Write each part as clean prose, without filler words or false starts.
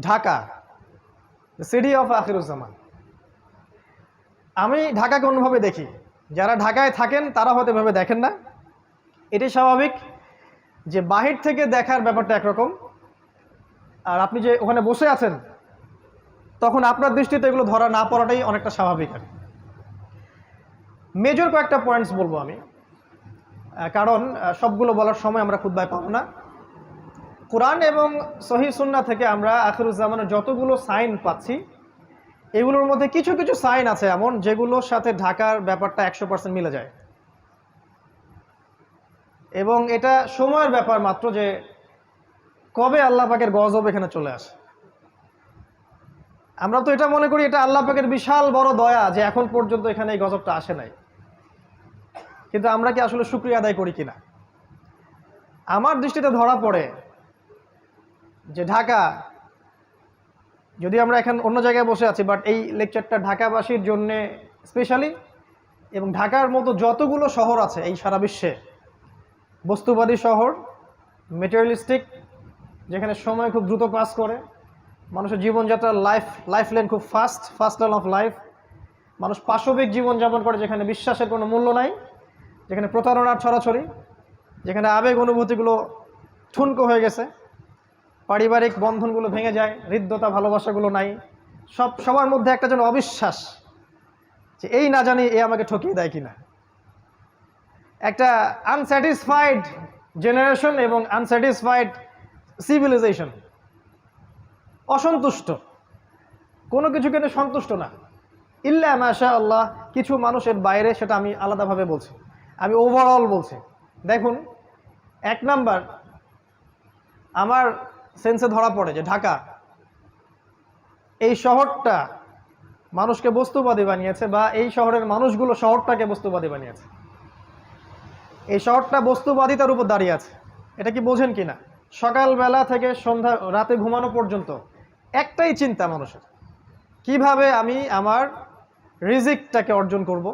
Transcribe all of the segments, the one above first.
Dhaka, city of Akhiruzzaman. আমি ঢাকাকে অন্যভাবে দেখি, যারা ঢাকায় থাকেন তারা হয়তো এভাবে দেখেন না। এটি স্বাভাবিক যে বাহির থেকে দেখার ব্যাপারটা একরকম, আর আপনি যে ওখানে বসে আছেন তখন আপনার দৃষ্টিতে এগুলো ধরা না পড়াটাই অনেকটা স্বাভাবিক। আর মেজর কয়েকটা পয়েন্টস বলবো আমি, কারণ সবগুলো বলার সময় আমরা খুতবায় পাবো না। কোরআন এবং সহিহ সুন্নাহ থেকে আমরা আখিরুজ্জামানের যতগুলো সাইন পাচ্ছি, এগুলোর মধ্যে কিছু কিছু সাইন আছে এমন যেগুলোর সাথে ঢাকার ব্যাপারটা 100% মিলে যায়, এবং এটা সময়ের ব্যাপার মাত্র যে কবে আল্লাহ পাকের গজব এখানে চলে আসে। আমরা তো এটা মনে করি এটা আল্লাহ পাকের বিশাল বড় দয়া যে এখন পর্যন্ত এখানে এই গজবটা আসে নাই, কিন্তু আমরা কি আসলে শুকরিয়া আদায় করি কিনা? আমার দৃষ্টিতে ধরা পড়ে যে ঢাকা, যদি আমরা এখন অন্য জায়গায় বসে আছি, বাট এই লেকচারটা ঢাকাবাসীর জন্য স্পেশালি, এবং ঢাকার মতো যতগুলো শহর আছে এই সারা বিশ্বে, বস্তুবাদী শহর, মেটেরিয়ালিস্টিক, যেখানে সময় খুব দ্রুত পাস করে, মানুষের জীবনযাত্রার লাইফ লেন খুব ফাস্ট লাইন অফ লাইফ, মানুষ পাশবিক জীবনযাপন করে, যেখানে বিশ্বাসের কোনো মূল্য নাই, যেখানে প্রতারণার ছড়াছড়ি, যেখানে আবেগ অনুভূতিগুলো ঠুনকো হয়ে গেছে, পারিবারিক বন্ধনগুলো ভেঙে যায়, হৃদ্যতা ভালোবাসাগুলো নাই, সবার মধ্যে একটা যেন অবিশ্বাস যে এই না জানি এ আমাকে ঠকিয়ে দেয় কিনা, একটা আনস্যাটিসফাইড জেনারেশন এবং আনস্যাটিসফাইড সিভিলাইজেশন, অসন্তুষ্ট, কোনো কিছু কিন্তু সন্তুষ্ট না, ইল্লা মাশা আল্লাহ, কিছু মানুষের বাইরে, সেটা আমি আলাদাভাবে বলছি, আমি ওভারঅল বলছি। দেখুন, এক নাম্বার আমার সেন্সে ধরা পড়ে যে ঢাকা এই শহরটা মানুষকে বস্তুবাদী বানিয়েছে, বা এই শহরের মানুষগুলো শহরটাকে বস্তুবাদী বানিয়েছে। এই শহরটা বস্তুবাদিতার উপর দাঁড়িয়ে আছে, এটা কি বোঝেন কিনা? সকালবেলা থেকে সন্ধ্যা রাতে ঘুমানো পর্যন্ত একটাই চিন্তা মানুষের, কিভাবে আমি আমার রিজিকটাকে অর্জন করব,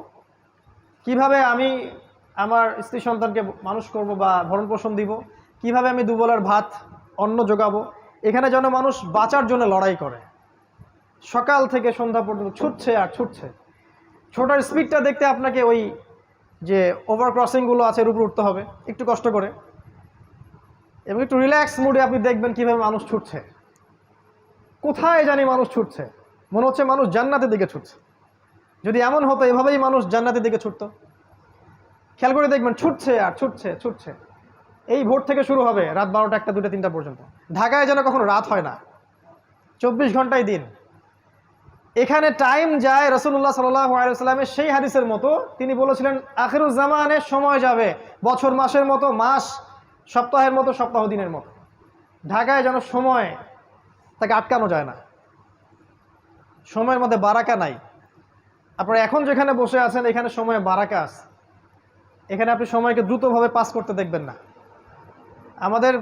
কিভাবে আমি আমার স্ত্রী সন্তানকে মানুষ করব বা ভরণ পোষণ দিব, কিভাবে আমি দুবেলার ভাত অন্ন যোগাবো। এখানে যেন মানুষ বাঁচার জন্য লড়াই করে, সকাল থেকে সন্ধ্যা পর্যন্ত ছুটছে আর ছুটছে। ছোটার স্পিডটা দেখতে আপনাকে ওই যে ওভার ক্রসিংগুলো আছে এর উপর উঠতে হবে একটু কষ্ট করে, এবং একটু রিল্যাক্স মুডে আপনি দেখবেন কিভাবে মানুষ ছুটছে, কোথায় জানি মানুষ ছুটছে, মনে হচ্ছে মানুষ জান্নাতের দিকে ছুটছে। যদি এমন হতো এভাবেই মানুষ জান্নাতের দিকে ছুটতো, খেয়াল করে দেখবেন ছুটছে আর ছুটছে ছুটছে। এই ভোর থেকে শুরু হবে রাত 12টা 1টা 2টা 3টা পর্যন্ত। ঢাকায় যেন কখনো রাত হয় না, 24 ঘন্টায় দিন। এখানে টাইম যায় রাসূলুল্লাহ সাল্লাল্লাহু আলাইহি ওয়াসাল্লামের সেই হাদিসের মতো, তিনি বলেছিলেন আখিরুজ্জামানের সময় যাবে বছর মাসের মতো, মাস সপ্তাহের মতো, সপ্তাহ দিনের মতো। ঢাকায় যেন সময় তাকে আটকানো যায় না, সময়ের মধ্যে বারাকা নাই। আপনারা এখন যেখানে বসে আছেন এখানে সময়ে বারাকা আছে, এখানে আপনি সময়কে দ্রুতভাবে পাস করতে দেখবেন না। আমাদের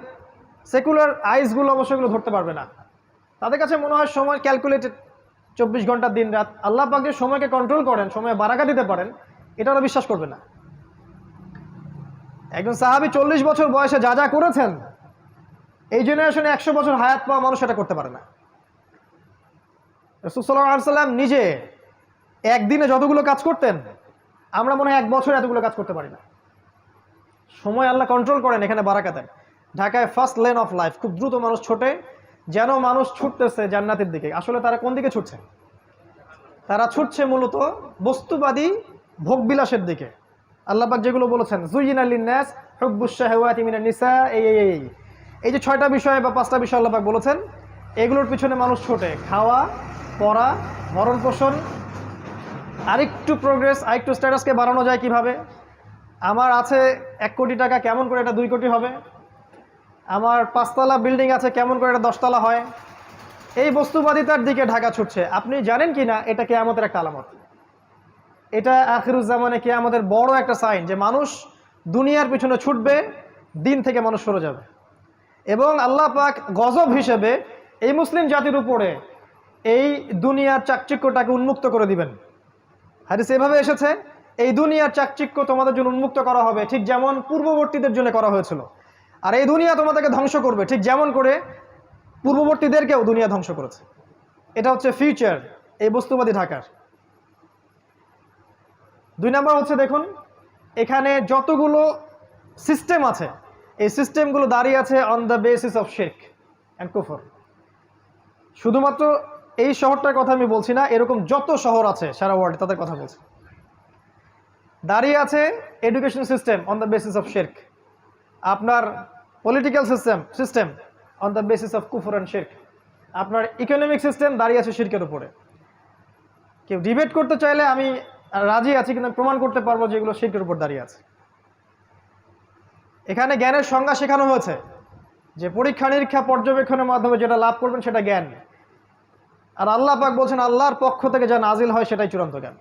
সেকুলার আইসগুলো অবশ্যই ধরতে পারবে না, তাদের কাছে মনে হয় সময় ক্যালকুলেটেড, 24 ঘন্টা দিন রাত। আল্লাহ পাক যে সময়কে কন্ট্রোল করেন, সময়ে বারাকা দিতে পারেন, এটা ওরা বিশ্বাস করবে না। একজন সাহাবী 40 বছর বয়সে যা যা করেছেন, এই জেনারেশনে 100 বছর হায়াত পাওয়া মানুষ এটা করতে পারে না। রাসূল সাল্লাল্লাহু আলাইহি ওয়াসাল্লাম নিজে একদিনে যতগুলো কাজ করতেন, আমরা মনে হয় 1 বছর এতগুলো কাজ করতে পারি না। সময় আল্লাহ কন্ট্রোল করেন, এখানে বারাকা দেন। ঢাকায় ফার্স্ট লেন অফ লাইফ, খুব দ্রুত মানুষ ছোটে, যেন মানুষ ছুটতেছে জান্নাতের দিকে। আসলে তারা কোন দিকে ছুটছে? তারা ছুটছে মূলত বস্তুবাদী ভোগবিলাসের দিকে। আল্লাহ পাক যেগুলো বলেছেন, যুয়িনা লিন-নাস হুব্বুশ শাহাওয়াতি মিনান নিসা, এই যে 6টা বিষয় বা 5টা বিষয় আল্লাহ পাক বলেছেন, এগুলোর পিছনে মানুষ ছোটে। খাওয়া, পড়া, ভরণ পোষণ, আরেকটু প্রোগ্রেস, আরেকটু স্ট্যাটাসকে বাড়ানো যায় কিভাবে, আমার আছে 1 কোটি টাকা, কেমন করে এটা 2 কোটি হবে, আমার 5তলা বিল্ডিং আছে, কেমন করে এটা 10তলা হয়। এই বস্তুবাদিতার দিকে ঢাকা ছুটছে। আপনি জানেন কি না এটা কিয়ামতের একটা আলামত, এটা আখিরুজ্জামানে কিয়ামতের বড় একটা সাইন, যে মানুষ দুনিয়ার পিছনে ছুটবে, দিন থেকে মানুষ সরে যাবে, এবং আল্লাহ পাক গজব হিসেবে এই মুসলিম জাতির উপরে এই দুনিয়ার চাকচিক্যটাকে উন্মুক্ত করে দিবেন। হাদিস এভাবে এসেছে, এই দুনিয়ার চাকচিক্য তোমাদের জন্য উন্মুক্ত করা হবে, ঠিক যেমন পূর্ববর্তীদের জন্য করা হয়েছিল, আর এই দুনিয়া তোমাদেরকে ধ্বংস করবে, ঠিক যেমন করে পূর্ববর্তীদেরকেও দুনিয়া ধ্বংস করেছে। এটা হচ্ছে ফিউচার, এই বস্তুবাদী ঢাকার। 2 নম্বর হচ্ছে দেখুন, এখানে যতগুলো সিস্টেম আছে, এই সিস্টেমগুলো দাঁড়িয়ে আছে অন দ্য বেসিস অফ শিরক অ্যান্ড কুফর। শুধুমাত্র এই শহরটার কথা আমি বলছি না, এরকম যত শহর আছে সারা ওয়ার্ল্ডে তাদের কথা বলছি। দাঁড়িয়ে আছে education system on the basis of শিরক, আপনার political system on the basis of কুফর অ্যান্ড শিরক, আপনার ইকোনমিক সিস্টেম দাঁড়িয়ে আছে শিরকের উপরে। কেউ ডিবেট করতে চাইলে আমি রাজি আছি, কিন্তু প্রমাণ করতে পারবো যে এগুলো শিরকের উপর দাঁড়িয়ে আছে। এখানে জ্ঞানের সংজ্ঞা শেখানো হয়েছে যে পরীক্ষা নিরীক্ষা পর্যবেক্ষণের মাধ্যমে যেটা লাভ করবেন সেটা জ্ঞান, আর আল্লাহ পাক বলছেন আল্লাহর পক্ষ থেকে যা নাজিল হয় সেটাই চূড়ান্ত জ্ঞান।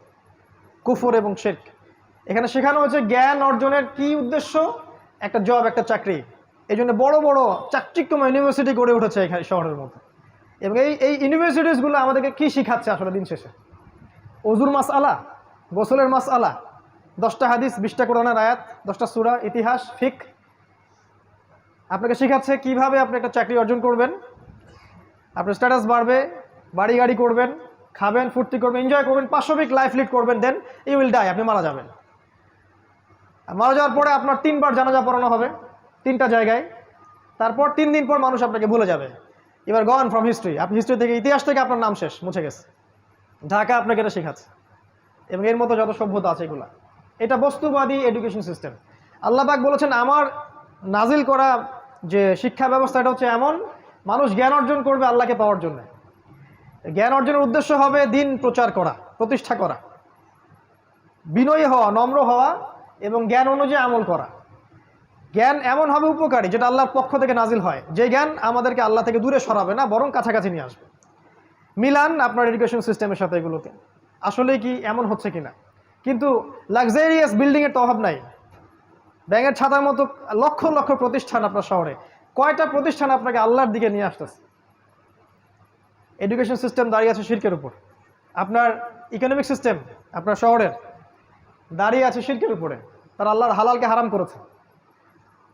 কুফর এবং শিরক এখানে শেখানো হয়েছে। জ্ঞান অর্জনের কি উদ্দেশ্য? একটা জব, একটা চাকরি। এই জন্য বড় বড় চাকচিক্যময় ইউনিভার্সিটি গড়ে উঠেছে এখানে শহরের মধ্যে। এবং এই ইউনিভার্সিটিসগুলো আমাদেরকে কি শিখাচ্ছে আসলে দিন শেষে? অজুর মাস আলা, গোসলের মাস আলা, 10টা হাদিস, 20টা কোরআনের আয়াত, 10টা সূরা, ইতিহাস, ফিক। আপনাকে শেখাচ্ছে কিভাবে আপনি একটা চাকরি অর্জন করবেন, আপনার স্ট্যাটাস বাড়বে, বাড়ি গাড়ি করবেন, খাবেন, ফুর্তি করবেন, এনজয় করবেন, পাশবিক লাইফ লিড করবেন, দেন ইউ উইল ডাই, আপনি মারা যাবেন। মারা যাওয়ার পরে আপনার 3 বার জানাজা পড়ানো হবে 3টা জায়গায়। তারপর 3 দিন পর মানুষ আপনাকে ভুলে যাবে। এবার গন ফ্রম হিস্ট্রি, আপনি হিস্ট্রি থেকে, ইতিহাস থেকে আপনার নাম শেষ, মুছে গেছে। ঢাকা আপনাকে এটা শেখাচ্ছে এবং এর মতো যত সভ্যতা আছে এগুলা। এটা বস্তুবাদী এডুকেশন সিস্টেম। আল্লাহ পাক বলেছেন আমার নাজিল করা যে শিক্ষা ব্যবস্থা এটা হচ্ছে এমন, মানুষ জ্ঞান অর্জন করবে আল্লাহকে পাওয়ার জন্য। জ্ঞান অর্জনের উদ্দেশ্য হবে দিন প্রচার করা, প্রতিষ্ঠা করা, বিনয়ী হওয়া, নম্র হওয়া এবং জ্ঞান অনুযায়ী আমল করা। জ্ঞান এমন হবে উপকারী যেটা আল্লাহর পক্ষ থেকে নাজিল হয়, যে জ্ঞান আমাদেরকে আল্লাহ থেকে দূরে সরাবে না, বরং কাছাকাছি নিয়ে আসবে। মিলান আপনার এডুকেশন সিস্টেমের সাথে এগুলোকে, আসলে কি এমন হচ্ছে কিনা। কিন্তু লাক্সারিয়াস বিল্ডিংয়ের তো অভাব নাই, ব্যাঙের ছাতার মতো লক্ষ লক্ষ প্রতিষ্ঠান আপনার শহরে। কয়টা প্রতিষ্ঠান আপনাকে আল্লাহর দিকে নিয়ে আসতেছে? এডুকেশন সিস্টেম দাঁড়িয়ে আছে শিরকের উপর। আপনার ইকোনমিক সিস্টেম আপনার শহরের দাঁড়িয়ে আছে শিরকের উপরে। তারা আল্লাহর হালালকে হারাম করেছে,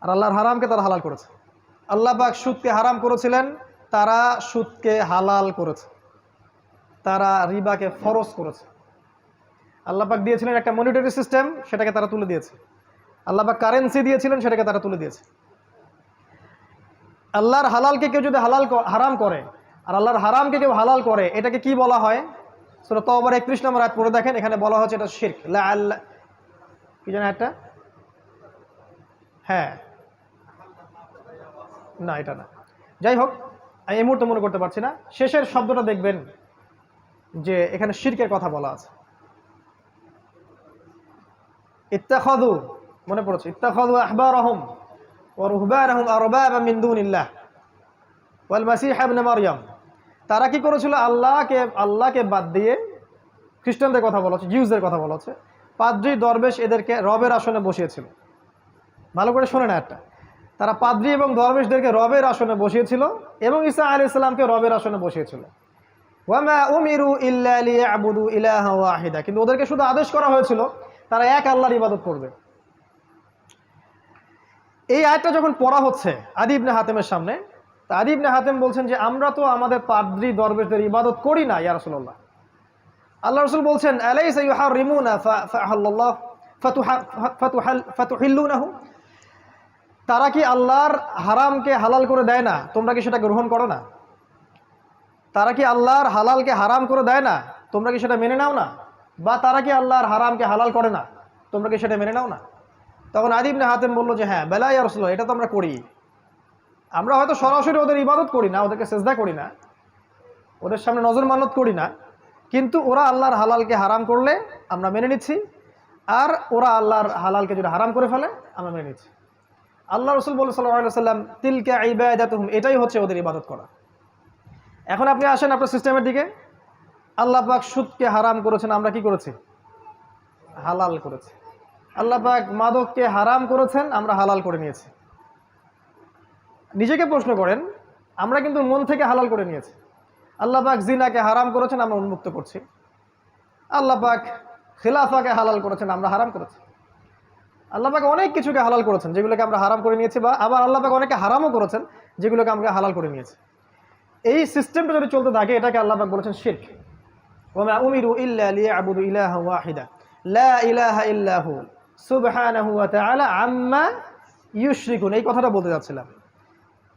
আর আল্লাহর হারামকে তারা হালাল করেছে। আল্লাহ পাক সুদকে হারাম করেছিলেন, তারা সুদকে হালাল করেছে। তারা রিবাকে ফরজ করেছে। আল্লাহ পাক দিয়েছিলেন একটা মনিটারি সিস্টেম, সেটাকে তারা তুলে দিয়েছে। আল্লাহ পাক কারেন্সি দিয়েছিলেন, সেটাকে তারা তুলে দিয়েছে। আল্লাহর হালালকে কেউ যদি হারাম করে আর আল্লাহর হারামকে কেউ হালাল করে, এটাকে কি বলা হয়? সূরা তাওবার 31 নম্বর আয়াত পড়ে দেখেন, এখানে বলা হচ্ছে এটা শিরক। কি জানেন একটা? হ্যাঁ, না এটা না, যাই হোক, আমি এই মুহূর্তে মনে করতে পারছি না। শেষের শব্দটা দেখবেন যে এখানে শিরকের কথা বলা আছে। ইত্তাখাযু, মনে পড়েছে, ইত্তাখাযু আহবারহুম ওয়া রুহবানহুম আরবাবা মিন দুনিল্লাহ ওয়াল মাসীহ ইবনে মারইয়াম। তারা কি করেছিল? আল্লাহকে বাদ দিয়ে, খ্রিস্টানদের কথা বলা হচ্ছে, জিউসদের কথা বলা হচ্ছে, পাদ্রী দরবেশ এদেরকে রবের আসনে বসিয়েছিল। ভালো করে শোনেন একটা, তারা পাদ্রী এবং দরবেশদেরকে রবের আসনে বসিয়েছিল এবং ঈসা আলাইহিস সালামকে রবের আসনে বসিয়েছিল। ওয়ামা উমিরু ইল্লা লিয়াবুদু ইলাহা ওয়াহিদা, কিন্তু ওদেরকে শুধু আদেশ করা হয়েছিল তারা এক আল্লাহর ইবাদত করবে। এই আয়াতটা যখন পড়া হচ্ছে আদী ইবনে হাতেমের সামনে, তা আদী ইবনে হাতেম বলছেন যে আমরা তো আমাদের পাদ্রী দরবেশদের ইবাদত করি না ইয়া রাসূলুল্লাহ। আল্লাহ রাসূল বলছেন আলাইসা ইউহারিমুনা ফাআহাল্লাল্লাহু ফাতুহিল্লুনাহু, তারা কি আল্লাহর হারামকে হালাল করে দেয় না, তোমরা কি সেটা গ্রহণ করো না? তারা কি আল্লাহর হালালকে হারাম করে দেয় না, তোমরা কি সেটা মেনে নাও না? বা তারা কি আল্লাহর হারামকে হালাল করে না, তোমরা কি সেটা মেনে নাও না? তখন আদী ইবনে হাতেম বলল যে হ্যাঁ, বেলা ইয়া রাসূলুল্লাহ, এটা তো আমরা করি। আমরা হয়তো সরাসরি ওদের ইবাদত করি না, ওদেরকে সেজদা করি না, ওদের সামনে নজর মানত করি না, কিন্তু ওরা আল্লাহর হালালকে হারাম করলে আমরা মেনে নিচ্ছি, আর ওরা আল্লাহর হালালকে যদি হারাম করে ফেলে আমরা মেনে নিচ্ছি। আল্লাহ রাসূল বলেন সাল্লাল্লাহু আলাইহি ওয়াসাল্লাম তিলকা ইবাদাতুহুম, এটাই হচ্ছে ওদের ইবাদত করা। এখন আপনি আসেন আপনার সিস্টেমের দিকে। আল্লাহ পাক সুদকে হারাম করেছেন, আমরা কি করেছি? হালাল করেছি। আল্লাহ পাক মাদককে হারাম করেছেন, আমরা হালাল করে নিয়েছি। নিজেকে প্রশ্ন করেন, আমরা কিন্তু মন থেকে হালাল করে নিয়েছি। আল্লাহ পাক জিনাকে হারাম করেছেন, আমরা উন্মুক্ত করছি। আল্লাহ পাক খিলাফাকে হালাল করেছেন, আমরা হারাম করেছি। আল্লাহ পাক অনেক কিছুকে হালাল করেছেন যেগুলোকে আমরা হারাম করে নিয়েছি, বা আবার আল্লাহ পাক অনেকে হারামও করেছেন যেগুলোকে আমরা হালাল করে নিয়েছি। এই সিস্টেমটা যদি চলতে থাকে এটাকে আল্লাহ পাক বলেছেন শিরক। ওয়া মা উমিরু ইল্লা লিয়াবুদু ইলাহা ওয়াহিদা লা ইলাহা ইল্লা হু সুবহানাহু ওয়া তাআলা আম্মা ইউশরিকুন। এই কথাটা বলতে যাচ্ছিলাম,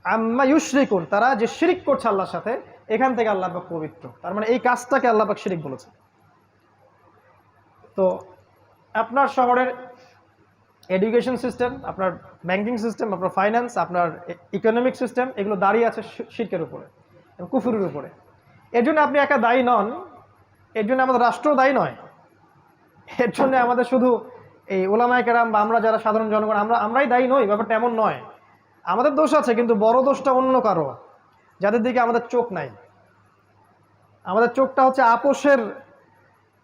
আম্মা ইউশরিকুন, তারা যে শিরক করছে আল্লাহর সাথে, এখান থেকে আল্লাহ পাক পবিত্র। তার মানে এই কাজটাকে আল্লাহ পাক শিরক বলেছে। তো আপনার শহরের এডুকেশন সিস্টেম, আপনার ব্যাংকিং সিস্টেম, আপনার ফাইন্যান্স, আপনার ইকোনমিক সিস্টেম, এগুলো দাঁড়িয়ে আছে শিরকের উপরে এবং কুফরের উপরে। এর জন্য আপনি একা দায়ী নন, এর জন্য আমাদের রাষ্ট্র দায়ী নয়, এর জন্য আমাদের শুধু এই ওলামায়ে কেরাম বা আমরা যারা সাধারণ জনগণ আমরাই দায়ী নই, ব্যাপারটা এমন নয়। আমাদের দোষ আছে, কিন্তু বড় দোষটা অন্য কারো, যাদের দিকে আমাদের চোখ নাই। আমাদের চোখটা হচ্ছে আপোষের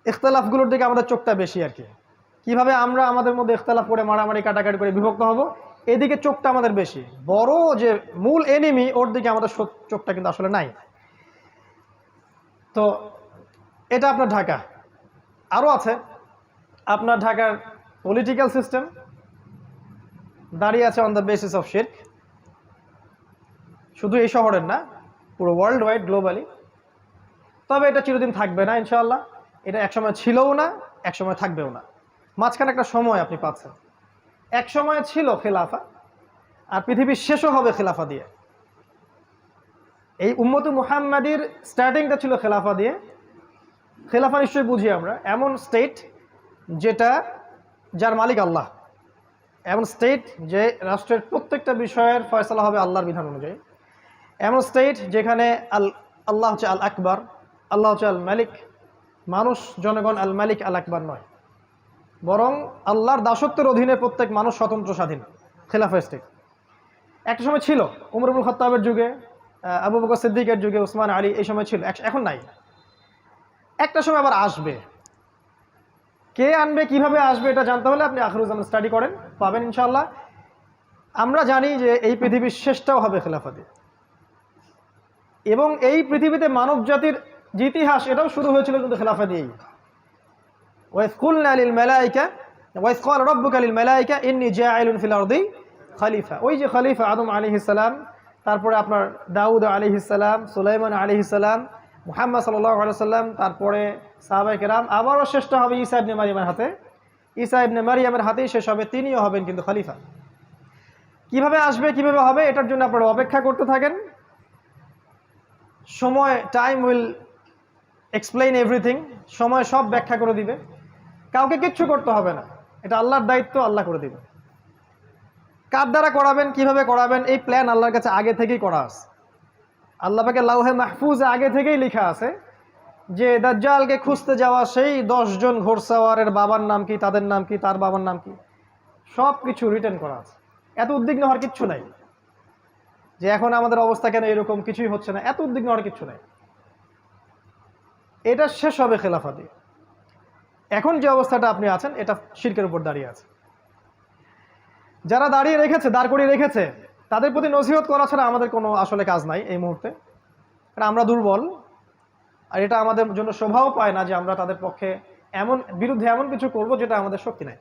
ইখতলাফগুলোর দিকে আমাদের চোখটা বেশি আর কি। কীভাবে আমরা আমাদের মধ্যে ইখতলাফ করে মারামারি কাটাকাটি করে বিভক্ত হব, এদিকে চোখটা আমাদের বেশি। বড় যে মূল এনিমি, ওর দিকে আমাদের চোখটা কিন্তু আসলে নাই। তো এটা আপনার ঢাকা। আরও আছে আপনার ঢাকার পলিটিক্যাল সিস্টেম দাঁড়িয়ে আছে অন দ্য বেসিস অফ শিরক। শুধু এই শহরের না, পুরো ওয়ার্ল্ড ওয়াইড, গ্লোবালি। তবে এটা চিরদিন থাকবে না ইনশাআল্লাহ। এটা একসময় ছিলও না, একসময় থাকবেও না। মাঝখানে একটা সময় আপনি পাচ্ছেন। এক সময় ছিল খেলাফা, আর পৃথিবীর শেষও হবে খেলাফা দিয়ে। এই উম্মতে মুহাম্মাদির স্টার্টিংটা ছিল খেলাফা দিয়ে। খেলাফা নিশ্চয়ই বুঝি আমরা, এমন স্টেট যেটা যার মালিক আল্লাহ, এমন স্টেট যে রাষ্ট্রের প্রত্যেকটা বিষয়ের ফয়সালা হবে আল্লাহর বিধান অনুযায়ী, এমন স্টেট যেখানে আল্লাহ হচ্ছে আল আকবর, আল্লাহ হচ্ছে আল মালিক, মানুষ জনগণ আল মালিক আল আকবর নয়, বরং আল্লাহর দাসত্বের অধীনে প্রত্যেক মানুষ স্বতন্ত্র স্বাধীন। খেলাফা স্টেট একটা সময় ছিল, উমর ইবনে খাত্তাবের যুগে, আবু বকর সিদ্দিকের যুগে, উসমান আলী, এই সময় ছিল, এখন নাই। একটা সময় আবার আসবে। কে আনবে, কিভাবে আসবে, এটা জানতে হলে আপনি আখিরুজ্জামান স্টাডি করেন, পাবেন ইনশাআল্লাহ। আমরা জানি যে এই পৃথিবীর শেষটাও হবে খেলাফা দিয়ে, এবং এই পৃথিবীতে মানব জাতির যে ইতিহাস, এটাও শুরু হয়েছিল কিন্তু খেলাফা দিয়েই। ওয়াইজ কুলনা লিল মালাইকা ওয়াইজ ক্বালা রাব্বুকা লিল মালাইকা ইন্নী জাইলুন ফিল আরদি খলিফা। ওই যে খলিফা আদম আলাইহিস সালাম, তারপরে আপনার দাউদ আলাইহিস সালাম, সুলাইমান আলাইহিস সালাম, মুহাম্মদ সাল্লাল্লাহু আলাইহি সাল্লাম, তারপরে সাহাবায়ে কেরাম, আবারও শেষটা হবে ঈসা ইবনে মারইয়ামের হাতে। ঈসা ইবনে মারইয়ামের হাতেই শেষ হবে, তিনিও হবেন কিন্তু খলিফা। কিভাবে আসবে, কিভাবে হবে, এটার জন্য আপনারা অপেক্ষা করতে থাকেন। সময়, টাইম উইল এক্সপ্লেইন এভরিথিং। সময় সব ব্যাখ্যা করে দিবে। কাউকে কিচ্ছু করতে হবে না, এটা আল্লাহর দায়িত্ব, আল্লাহ করে দিবে। কার দ্বারা করাবেন, কিভাবে করাবেন, এই প্ল্যান আল্লাহর কাছে আগে থেকেই করা আছে। আল্লাহ পাকের লাউহে মাহফুজে আগে থেকেই লেখা আছে যে দাজ্জালকে খুঁজতে যাওয়া সেই 10 জন ঘোড়সাওয়ারের বাবার নাম কি, তাদের নাম কি, তার বাবার নাম কি, সব কিছু রিটার্ন করা আছে। এত উদ্বিগ্ন হওয়ার কিচ্ছু নাই যে এখন আমাদের অবস্থা কেন এরকম, কিছুই হচ্ছে না, এত উদ্বিগ্ন হওয়ার কিচ্ছু নাই। এটা শেষ হবে খেলাফা দিয়ে। এখন যে অবস্থাটা আপনি আছেন, এটা শিরকের উপর দাঁড়িয়ে আছে। যারা দাঁড়িয়ে রেখেছে, দাঁড় করিয়ে রেখেছে, তাদের প্রতি নসিহত করা ছাড়া আমাদের কোনো আসলে কাজ নাই এই মুহূর্তে। কারণ আমরা দুর্বল, আর এটা আমাদের জন্য শোভাও পায় না যে আমরা তাদের পক্ষে বিরুদ্ধে এমন কিছু করব যেটা আমাদের শক্তি নাই।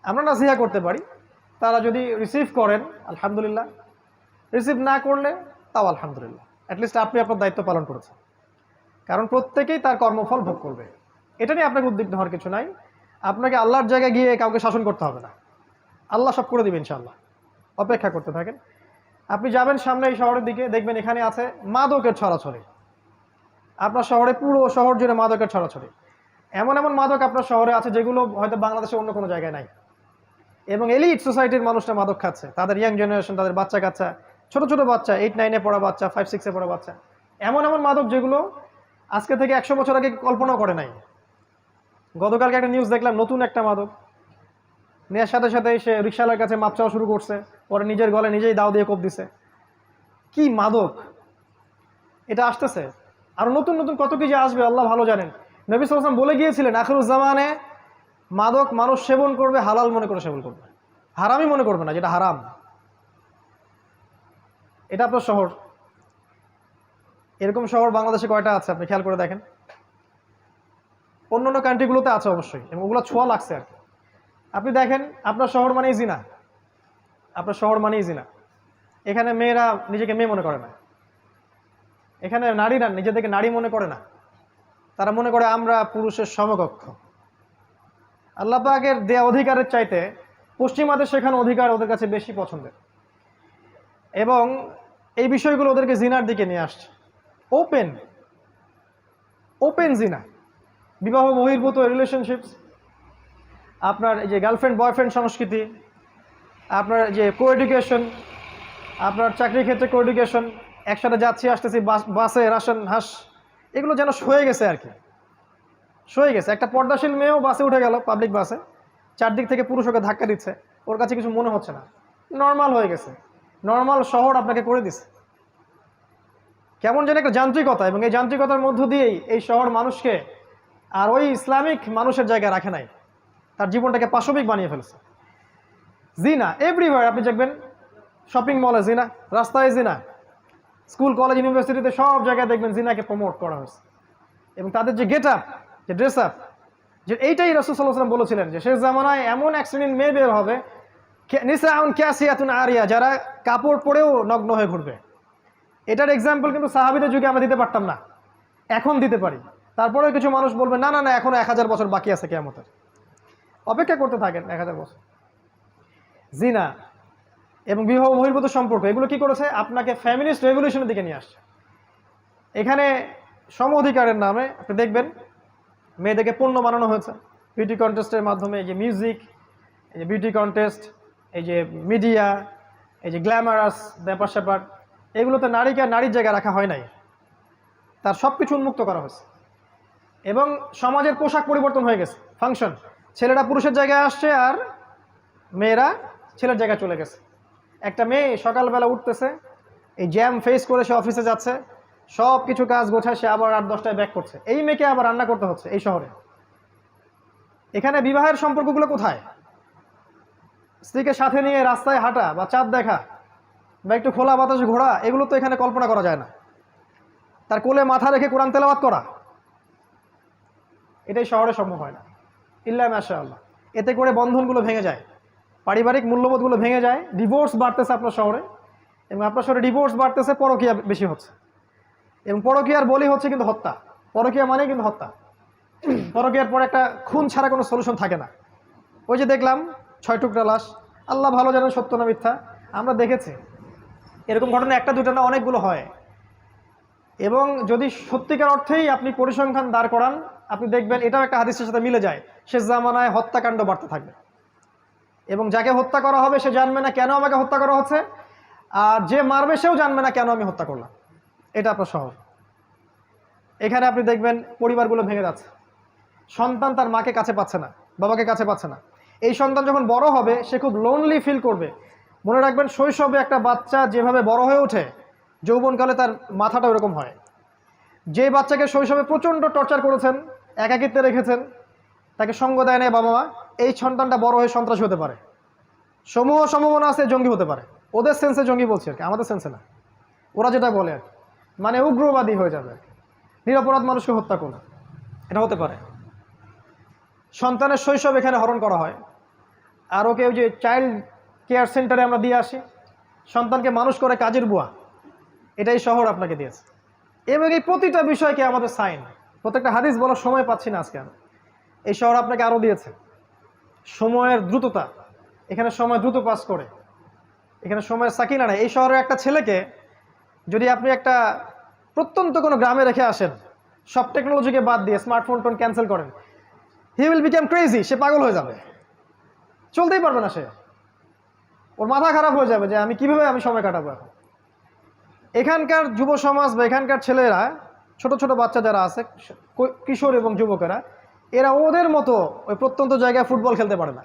আমরা নাসিহা করতে পারি, তারা যদি রিসিভ করেন আলহামদুলিল্লাহ, রিসিভ না করলে তাও আলহামদুলিল্লাহ। অ্যাটলিস্ট আপনি আপনার দায়িত্ব পালন করেছেন, কারণ প্রত্যেকেই তার কর্মফল ভোগ করবে। এটা নিয়ে আপনাকে উদ্বিগ্ন হওয়ার কিছু নাই। আপনাকে আল্লাহর জায়গায় গিয়ে কাউকে শাসন করতে হবে না, আল্লাহ সব করে দিবেন ইনশাআল্লাহ। অপেক্ষা করতে থাকেন। আপনি যাবেন সামনে এই শহরের দিকে, দেখবেন এখানে আছে মাদকের ছড়াছড়ি। আপনার শহরে, পুরো শহর জুড়ে মাদকের ছড়াছড়ি। এমন এমন মাদক আপনার শহরে আছে যেগুলো হয়তো বাংলাদেশে অন্য কোনো জায়গায় নাই। এবং এলিট সোসাইটির মানুষরা মাদক খাচ্ছে, তাদের ইয়াং জেনারেশন, তাদের বাচ্চা কাচ্চা, ছোট ছোট বাচ্চা, 8-9-এ পড়া বাচ্চা, 5-6-এ পড়া বাচ্চা। এমন এমন মাদক যেগুলো আজকে থেকে 100 বছর আগে কল্পনাও করে নাই। গতকালকে একটা নিউজ দেখলাম, নতুন একটা মাদক নেওয়ার সাথে সাথে সে রিকশালার কাছে মাপ চাওয়া শুরু করছে, পরে নিজের গলে নিজেই দাও দিয়ে কোপ দিছে। কি মাদক এটা আসতেছে! আর নতুন নতুন কত কিছু আসবে আল্লাহ ভালো জানেন। নবী সাল্লাল্লাহু আলাইহি ওয়াসাল্লাম বলে গিয়েছিলেন, আখিরুজ্জামানে মাদক মানুষ সেবন করবে, হালাল মনে করে সেবন করবে, হারামই মনে করবে না, যেটা হারাম। এটা আপনার শহর। এরকম শহর বাংলাদেশে কয়টা আছে আপনি খেয়াল করে দেখেন। অন্যান্য কান্ট্রিগুলোতে আছে অবশ্যই, এবং ওগুলো ছোঁয়া লাগছে আর কি। আপনি দেখেন, আপনার শহর মানেই জিনা, আপনার শহর মানেই জিনা। এখানে মেয়েরা নিজেকে মেয়ে মনে করে না, এখানে নারীরা নিজেদেরকে নারী মনে করে না, তারা মনে করে আমরা পুরুষের সমকক্ষ। আল্লাহ পাকের দেয়া অধিকারের চাইতে পশ্চিমাদের শেখানো অধিকার ওদের কাছে বেশি পছন্দের, এবং এই বিষয়গুলো ওদেরকে জিনার দিকে নিয়ে আসছে। ওপেন ওপেন জিনা, বিবাহ বহির্ভূত রিলেশনশিপস, আপনার এই যে গার্লফ্রেন্ড বয়ফ্রেন্ড সংস্কৃতি, আপনার যে কো এডুকেশন, আপনার চাকরির ক্ষেত্রে কো এডুকেশন, একসাথে যাচ্ছি আসতেছি বাসে রাশন হাস, এগুলো যেন সয়ে গেছে আর কি, সয়ে গেছে। একটা পর্দাশীল মেয়েও বাসে উঠে গেল, পাবলিক বাসে, চারদিক থেকে পুরুষ ওকে ধাক্কা দিচ্ছে, ওর কাছে কিছু মনে হচ্ছে না, নর্মাল হয়ে গেছে। নর্মাল শহর আপনাকে করে দিছে কেমন যেন একটা যান্ত্রিকতা, এবং এই যান্ত্রিকতার মধ্য দিয়েই এই শহর মানুষকে আর ওই ইসলামিক মানুষের জায়গায় রাখে নাই, তার জীবনটাকে পাশবিক বানিয়ে ফেলেছে। জিনা এভরিওয়্যার, আপনি দেখবেন শপিং মলে জিনা, রাস্তায় জিনা, স্কুল কলেজ ইউনিভার্সিটিতে সব জায়গায় দেখবেন জিনাকে প্রমোট করা হয়েছে। এবং তাদের যে গেট আপ, যে ড্রেস আপ, যে এইটাই রাসূল সাল্লাল্লাহু আলাইহি ওয়াসাল্লাম বলেছিলেন যে শেষ জামানায় এমন এক শ্রেণীর মেয়ে বের হবে, নিসাউন কাসিয়াতুন আরিয়া, যারা কাপড় পরেও নগ্ন হয়ে ঘুরবে। এটার এক্সাম্পল কিন্তু সাহাবীদের যুগে আমরা দিতে পারতাম না, এখন দিতে পারি। তারপরেও কিছু মানুষ বলবে না না না, এখনো 1000 বছর বাকি আছে কিয়ামতের, অপেক্ষা করতে থাকেন 1000 বছর। জিনা এবং বিবাহ বহির্ভূত সম্পর্ক, এগুলো কি করেছে? আপনাকে ফ্যামিলিস্ট রেভলিউশনের দিকে নিয়ে আসছে। এখানে সম অধিকারের নামে আপনি দেখবেন মেয়েদেরকে পণ্য বানানো হয়েছে বিউটি কন্টেস্টের মাধ্যমে। এই যে মিউজিক, এই যে বিউটি কন্টেস্ট, এই যে মিডিয়া, এই যে গ্ল্যামারাস ব্যাপার স্যাপার, এগুলোতে নারীকে নারীর জায়গায় রাখা হয় নাই, তার সব কিছু উন্মুক্ত করা হয়েছে। এবং সমাজের পোশাক পরিবর্তন হয়ে গেছে, ফাংশন, ছেলেরা পুরুষের জায়গায় আসছে আর মেয়েরা ছেলের জায়গায় চলে গেছে। একটা মেয়ে সকালবেলা উঠতেছে, এই জ্যাম ফেস করে সে অফিসে যাচ্ছে, সব কিছু কাজ গোছায়, সে আবার 8-10টায় ব্যাক করছে। এই মেয়েকে আবার রান্না করতে হচ্ছে এই শহরে। এখানে বিবাহের সম্পর্কগুলো কোথায়? স্ত্রীকে সাথে নিয়ে রাস্তায় হাঁটা বা চাঁদ দেখা বা একটু খোলা বাতাসে ঘোরা, এগুলো তো এখানে কল্পনা করা যায় না। তার কোলে মাথা রেখে কোরআন তেলাওয়াত করা, এটাই শহরে সম্ভব হয় না, ইল্লা মাশাআল্লাহ। এতে করে বন্ধনগুলো ভেঙে যায়, পারিবারিক মূল্যবোধগুলো ভেঙে যায়, ডিভোর্স বাড়তেছে আপনার শহরে, এবং আপনার শহরে ডিভোর্স বাড়তেছে, পরকীয়া বেশি হচ্ছে, এবং পরকীয়ার বলি হচ্ছে কিন্তু হত্যা। পরকীয়া মানে কিন্তু হত্যা। পরকীয়ার পর একটা খুন ছাড়া কোনো সলিউশন থাকে না। ওই যে দেখলাম 6 টুকরা লাশ, আল্লাহ ভালো জানেন সত্য না মিথ্যা, আমরা দেখেছি। এরকম ঘটনা একটা দুটো না, অনেকগুলো হয়। এবং যদি সত্যিকার অর্থেই আপনি পরিসংখ্যান দাঁড় করান, আপনি দেখবেন এটাও একটা হাদিসের সাথে মিলে যায়। শেষ জামানায় হত্যাকাণ্ড বাড়তে থাকবে, এবং যাকে হত্যা করা হবে সে জানবে না কেন আমাকে হত্যা করা হচ্ছে, আর যে মারবে সেও জানবে না কেন আমি হত্যা করলাম। এটা আপনার শহর। এখানে আপনি দেখবেন পরিবারগুলো ভেঙে যাচ্ছে, সন্তান তার মাকে কাছে পাচ্ছে না, বাবাকে কাছে পাচ্ছে না। এই সন্তান যখন বড় হবে সে খুব লোনলি ফিল করবে। মনে রাখবেন শৈশবে একটা বাচ্চা যেভাবে বড় হয়ে ওঠে, যৌবনকালে তার মাথাটা ওরকম হয়। যে বাচ্চাকে শৈশবে প্রচণ্ড টর্চার করেছেন, একাকিত্বে রেখেছেন, তাকে সঙ্গ দেয় না বাবা মা, এই সন্তানটা বড় হয়ে সন্ত্রাসী হতে পারে। সমূহ সম্ভাবনা আছে জঙ্গি হতে পারে। ওদের সেন্সে জঙ্গি বলছি আর কি, আমাদের সেন্সে না। ওরা যেটা বলে আর কি, মানে উগ্রবাদী হয়ে যাবে, নিরপরাধ মানুষকে হত্যা করবে, এটা হতে পারে। সন্তানের শৈশব এখানে হরণ করা হয়, আর ওকে ওই যে চাইল্ড কেয়ার সেন্টারে আমরা দিয়ে আসি, সন্তানকে মানুষ করে কাজের বুয়া, এটাই শহর আপনাকে দিয়েছে। এবং এই প্রতিটা বিষয়কে আমাদের সাইন, প্রত্যেকটা হাদিস বলার সময় পাচ্ছি না আজকে আমি। এই শহর আপনাকে আরও দিয়েছে সময়ের দ্রুততা, এখানে সময় দ্রুত পাস করে, এখানে সময়ের সাকিনা নেই। এই শহরের একটা ছেলেকে যদি আপনি একটা প্রত্যন্ত কোনো গ্রামে রেখে আসেন, সব টেকনোলজিকে বাদ দিয়ে স্মার্টফোন টোন ক্যান্সেল করেন, হি উইল বিকাম ক্রেজি, সে পাগল হয়ে যাবে, চলতেই পারবে না সে, ওর মাথা খারাপ হয়ে যাবে যে আমি কিভাবে আমি সময় কাটাবো এখন। এখানকার যুব সমাজ বা এখানকার ছেলেরা, ছোট ছোট বাচ্চা যারা আছে, কিশোর এবং যুবকেরা, এরা ওদের মতো ওই প্রত্যন্ত জায়গায় ফুটবল খেলতে পারে না,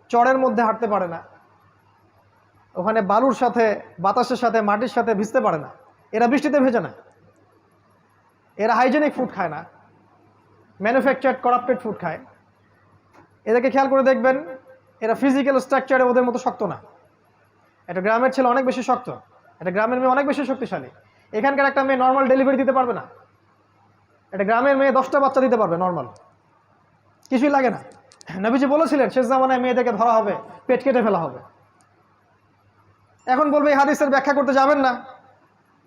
চড়ের মধ্যে হাঁটতে পারে না, ওখানে বালুর সাথে বাতাসের সাথে মাটির সাথে ভিজতে পারে না, এরা বৃষ্টিতে ভেজে না, এরা হাইজেনিক ফুড খায় না, ম্যানুফ্যাকচার্ড করাপ্টেড ফুড খায়। এদেরকে খেয়াল করে দেখবেন এরা ফিজিক্যাল স্ট্রাকচারে ওদের মতো শক্ত না। একটা গ্রামের ছেলে অনেক বেশি শক্ত, একটা গ্রামের মেয়ে অনেক বেশি শক্তিশালী। এখানকার একটা মেয়ে নর্মাল ডেলিভারি দিতে পারবে না, একটা গ্রামের মেয়ে 10টা বাচ্চা দিতে পারবে নর্মাল, কিছুই লাগে না। নবীজি বলেছিলেন শেষ জামানায় মেয়েদেরকে ধরা হবে, পেট কেটে ফেলা হবে। এখন বলবে এই হাদিসের ব্যাখ্যা করতে যাবেন না।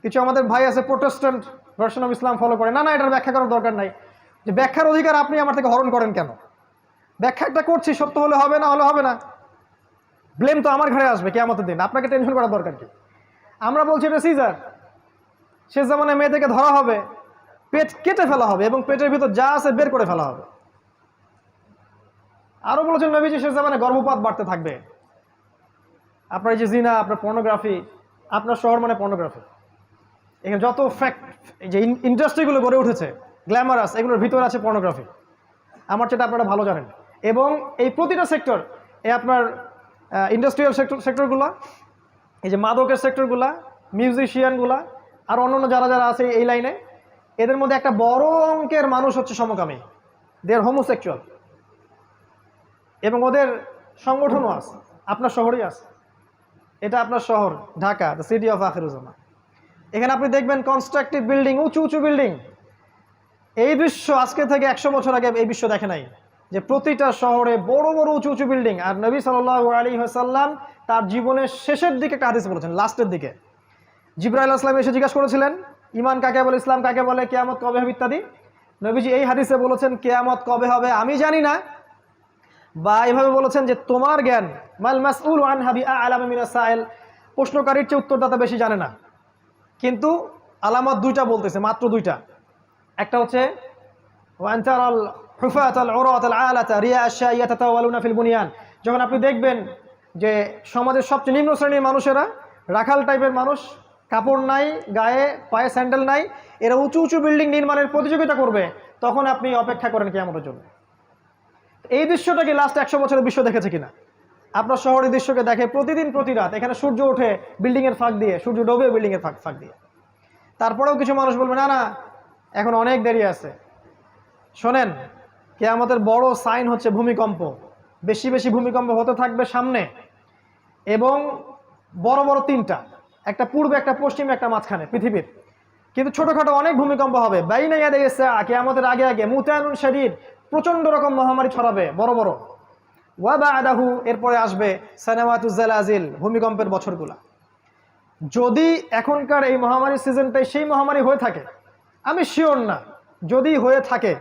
কিছু আমাদের ভাই আছে Protestant version of Islam follow করে, না না এটার ব্যাখ্যা করার দরকার নাই। যে ব্যাখ্যার অধিকার আপনি আমার থেকে হরণ করেন কেন? ব্যাখ্যাটা করছি, সত্য হলে হবে, না হলে হবে না, ব্লেম তো আমার ঘরে আসবে কিয়ামতের দিন, আপনাকে টেনশন করার দরকার কি? আমরা বলছি এটা সিজার, শেষ জামানায় মেয়েদেরকে ধরা হবে, পেট কেটে ফেলা হবে এবং পেটের ভিতর যা আছে বের করে ফেলা হবে। আরো বলেছেন নবীজি শেষ জামানায় গর্ভপাত বাড়তে থাকবে। আপনার এই যে জিনা, আপনার পর্নোগ্রাফি, আপনার শহর মানে পর্নোগ্রাফি, এখানে যত ফ্যাক্ট যে ইন্ডাস্ট্রিগুলো গড়ে উঠেছে গ্ল্যামারাস, এগুলোর ভিতরে আছে পর্নোগ্রাফি, আমার সেটা আপনারা ভালো জানেন। এবং এই প্রতিটা সেক্টর, এই আপনার ইন্ডাস্ট্রিয়াল সেক্টরগুলো, এই যে মাদকের সেক্টরগুলা, মিউজিশিয়ানগুলা, আর অন্যান্য যারা যারা আছে এই লাইনে, এদের মধ্যে একটা বড় অঙ্কের মানুষ হচ্ছে সমকামী, দে আর হোমোসেক্সুয়াল, এবং ওদের সংগঠনও আছে, আপনার শহরেই আছে। এটা আপনার শহর Dhaka, the city of Akhiruzzaman. এখানে আপনি দেখবেন কনস্ট্রাকটিভ বিল্ডিং, উঁচু উঁচু বিল্ডিং। এই দৃশ্য আজকে থেকে 100 বছর আগে এই বিশ্ব দেখে নাই, যে প্রতিটা শহরে বড় বড় উঁচু উঁচু বিল্ডিং। আর নবী সাল্লাল্লাহু আলাইহি ওয়াসাল্লাম তার জীবনের শেষের দিকে একটা হাদিস বলেছেন, লাস্টের দিকে জিবরাইল আলাইহিস সালাম এসে জিজ্ঞাসা করেছিলেন ইমান কাকে বলে, ইসলাম কাকে বলে, কিয়ামত কবে হবে ইত্যাদি। নবীজি এই হাদিসে বলেছেন কিয়ামত কবে হবে আমি জানি না, বা এভাবে বলেছেন যে তোমার জ্ঞান মাল মাসউল আনহা বিআলাম মিনাস সাইল, প্রশ্নকারীর চেয়ে উত্তরদাতা বেশি জানে না। কিন্তু আলামত দুইটা বলতেছে, মাত্র দুইটা। একটা হচ্ছে ওয়ানতারাল হুফাতাল উরাতাল আলাতা রিয়া আশ-শাই ইয়াতাতাওয়ালুনা ফিল বুনিয়ান, যখন আপনি দেখবেন যে সমাজের সবচেয়ে নিম্ন শ্রেণীর মানুষেরা, রাখাল টাইপের মানুষ, কাপড় নাই গায়ে, পায়ে স্যান্ডেল নাই, এরা উঁচু উঁচু বিল্ডিং নির্মাণের প্রতিযোগিতা করবে, তখন আপনি অপেক্ষা করেন কিয়ামতের জন্য। এই দৃশ্যটাকে লাস্ট 100 বছরের বিশ্ব দেখেছে কিনা? আপনার শহরের দৃশ্যকে দেখে প্রতিদিন প্রতি রাত, এখানে সূর্য ওঠে বিল্ডিংয়ের ফাঁক দিয়ে, সূর্য ডোবে বিল্ডিংয়ের ফাঁক দিয়ে। তারপরেও কিছু মানুষ বলবে না না এখন অনেক দেরি আছে। শোনেন, কিয়ামতের বড় সাইন হচ্ছে ভূমিকম্প, বেশি বেশি ভূমিকম্প হতে থাকবে সামনে, এবং বড় বড় তিনটা, একটা পূর্বে, একটা পশ্চিমে, একটা মাঝখানে পৃথিবীর। কিন্তু ছোটখাটো অনেক ভূমিকম্প হবে। বাইনা ইয়াদে গেছে কিয়ামতের আগে আগে মুতানুন শাদীদ, প্রচন্ড রকম মহামারী ছড়াবে বড় বড়। ওয়া বা'দাহু, এরপরে আসবে সানাওয়াতুজ জালাজিল, ভূমিকম্পের বছরগুলা। যদি এখনকার এই মহামারীর সিজনটাই সেই মহামারী হয়ে থাকে, আমি শিওর না, যদি হয়ে থাকে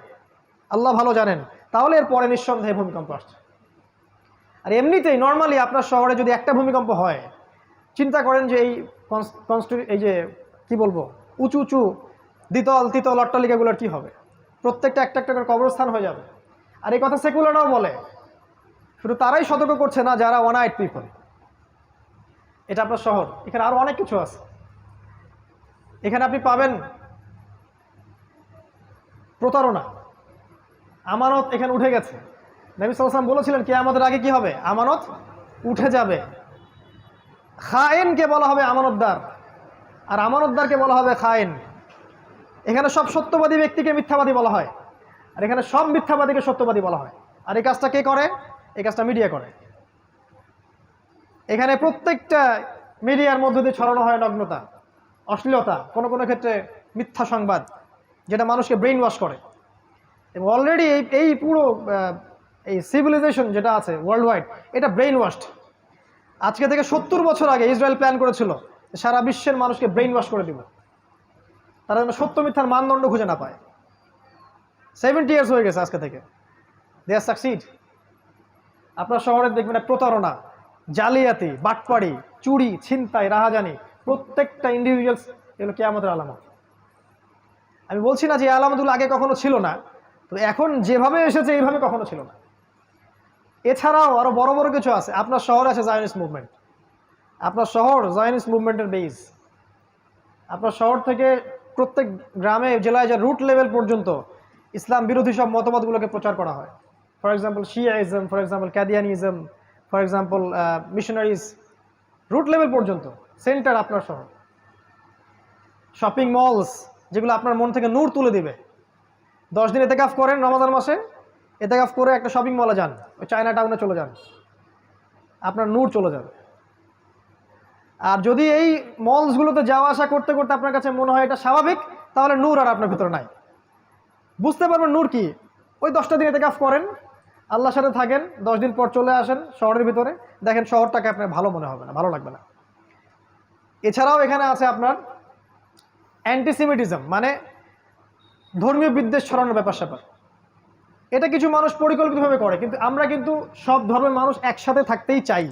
আল্লাহ ভালো জানেন, তাহলে এরপরে নিঃসন্দেহে ভূমিকম্প আসছে। আর এমনিতেই নর্মালি আপনার শহরে যদি একটা ভূমিকম্প হয়, চিন্তা করেন যে এই যে কি বলবো, উঁচু উঁচু দ্বিতল তৃতল অট্টালিকাগুলোর কি হবে? প্রত্যেকটা একটা একটা করে কবরস্থান হয়ে যাবে। আর এই কথা সেকুলাররাও বলে, শুধু তারাই সতর্ক করছে না যারা ওয়ান আইড পিপল। এটা আপনার শহর, এখানে আরো অনেক কিছু আছে। এখানে আপনি পাবেন প্রতারণা, আমানত এখানে উঠে গেছে। নবী সাল্লাল্লাহু আলাইহি ওয়াসাল্লাম বলেছিলেন কিয়ামতের আগে কি হবে? আমানত উঠে যাবে। খায়েনকে বলা হবে আমানতদার, আর আমানতদারকে বলা হবে খায়েন। এখানে সব সত্যবাদী ব্যক্তিকে মিথ্যাবাদী বলা হয়, আর এখানে সব মিথ্যাবাদীকে সত্যবাদী বলা হয়। আর এই কাজটা কে করে? এই কাজটা মিডিয়া করে। এখানে প্রত্যেকটা মিডিয়ার মধ্য দিয়ে ছড়ানো হয় নগ্নতা, অশ্লীলতা, কোনো কোনো ক্ষেত্রে মিথ্যা সংবাদ, যেটা মানুষকে ব্রেইন ওয়াশ করে। এবং অলরেডি এই পুরো এই সিভিলাইজেশন যেটা আছে ওয়ার্ল্ড ওয়াইড, এটা ব্রেইন ওয়াশড। আজকে থেকে 70 বছর আগে ইসরায়েল প্ল্যান করেছিল সারা বিশ্বের মানুষকে ব্রেইন ওয়াশ করে দিব, তারা যেন সত্য মিথ্যার মানদণ্ড খুঁজে না পায়। 70 ইয়ার্স হয়ে গেছে আজকে থেকে, দে আর সাকসিড। আপনার শহরে দেখবেন প্রতারণা, জালিয়াতি, বাটপাড়ি, চুরি, ছিনতাই, রাহাজানি, প্রত্যেকটা ইন্ডিভিজুয়ালস, এগুলো কিয়ামতের আলামত। আমি বলছি না যে এই আলামতগুলো আগে কখনো ছিল না, তো এখন যেভাবে এসেছে এইভাবে কখনো ছিল না। এছাড়াও আরো বড় বড় কিছু আছে। আপনার শহর আছে জায়নিস্ট মুভমেন্ট, আপনার শহর জায়নিস্ট মুভমেন্টের বেস। আপনার শহর থেকে প্রত্যেক গ্রামে জেলায় যে রুট লেভেল পর্যন্ত ইসলাম বিরোধী সব মতবাদগুলোকে প্রচার করা হয়। For example Shiaism, for example Qadianism, for example missionaries, root level পর্যন্ত সেন্টার আপনার শহর। শপিং মলস যেগুলো আপনার মন থেকে নূর তুলে দিবে। 10 দিন এতেকাফ করেন রমাদান মাসে, এতেকাফ করে একটা শপিং মলে যান, ওই চায়না টাউনে চলে যান, আপনার নূর চলে যাবে। আর যদি এই মলসগুলোতে যাওয়া আসা করতে করতে আপনার কাছে মনে হয় এটা স্বাভাবিক, তাহলে নূর আর আপনার ভিতরে নাই। বুঝতে পারবেন নূর কি? ওই 10টা দিন এতেকাফ করেন, আল্লাহর সাথে থাকেন, 10 দিন পর চলে আসেন শহরের ভিতরে, দেখেন শহরটাকে আপনার ভালো মনে হবে না, ভালো লাগবে না। এছাড়াও এখানে আছে আপনার অ্যান্টিসেমিটিজম, মানে ধর্মীয় বিদ্বেষ ছড়ানোর ব্যাপার স্যাপার। এটা কিছু মানুষ পরিকল্পিতভাবে করে, কিন্তু আমরা কিন্তু সব ধর্মের মানুষ একসাথে থাকতেই চাই,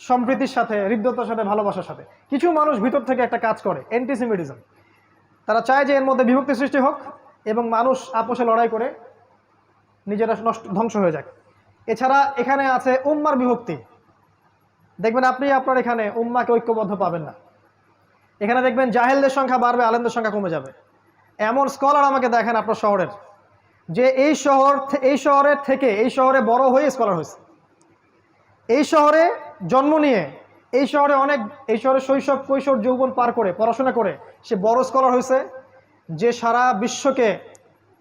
সম্প্রীতির সাথে, হৃদ্যতার সাথে, ভালোবাসার সাথে। কিছু মানুষ ভিতর থেকে একটা কাজ করে, অ্যান্টিসেমিটিজম। তারা চায় যে এর মধ্যে বিভক্তি সৃষ্টি হোক এবং মানুষ আপোষে লড়াই করে নিজেরা ধ্বংস হয়ে যাক। এছাড়া এখানে আছে উম্মার বিভক্তি। দেখবেন আপনি আপনার এখানে উম্মাকে ঐক্যবদ্ধ পাবেন না। এখানে দেখবেন জাহেলদের সংখ্যা বাড়বে, আলেমদের সংখ্যা কমে যাবে। এমন স্কলার আমাকে দেখেন আপনার শহরের, যে এই শহরের থেকে এই শহরে বড় হয়ে স্কলার হয়েছে, এই শহরে জন্ম নিয়ে এই শহরে শৈশব কৈশোর যৌবন পার করে পড়াশোনা করে সে বড় স্কলার হয়েছে, যে সারা বিশ্বকে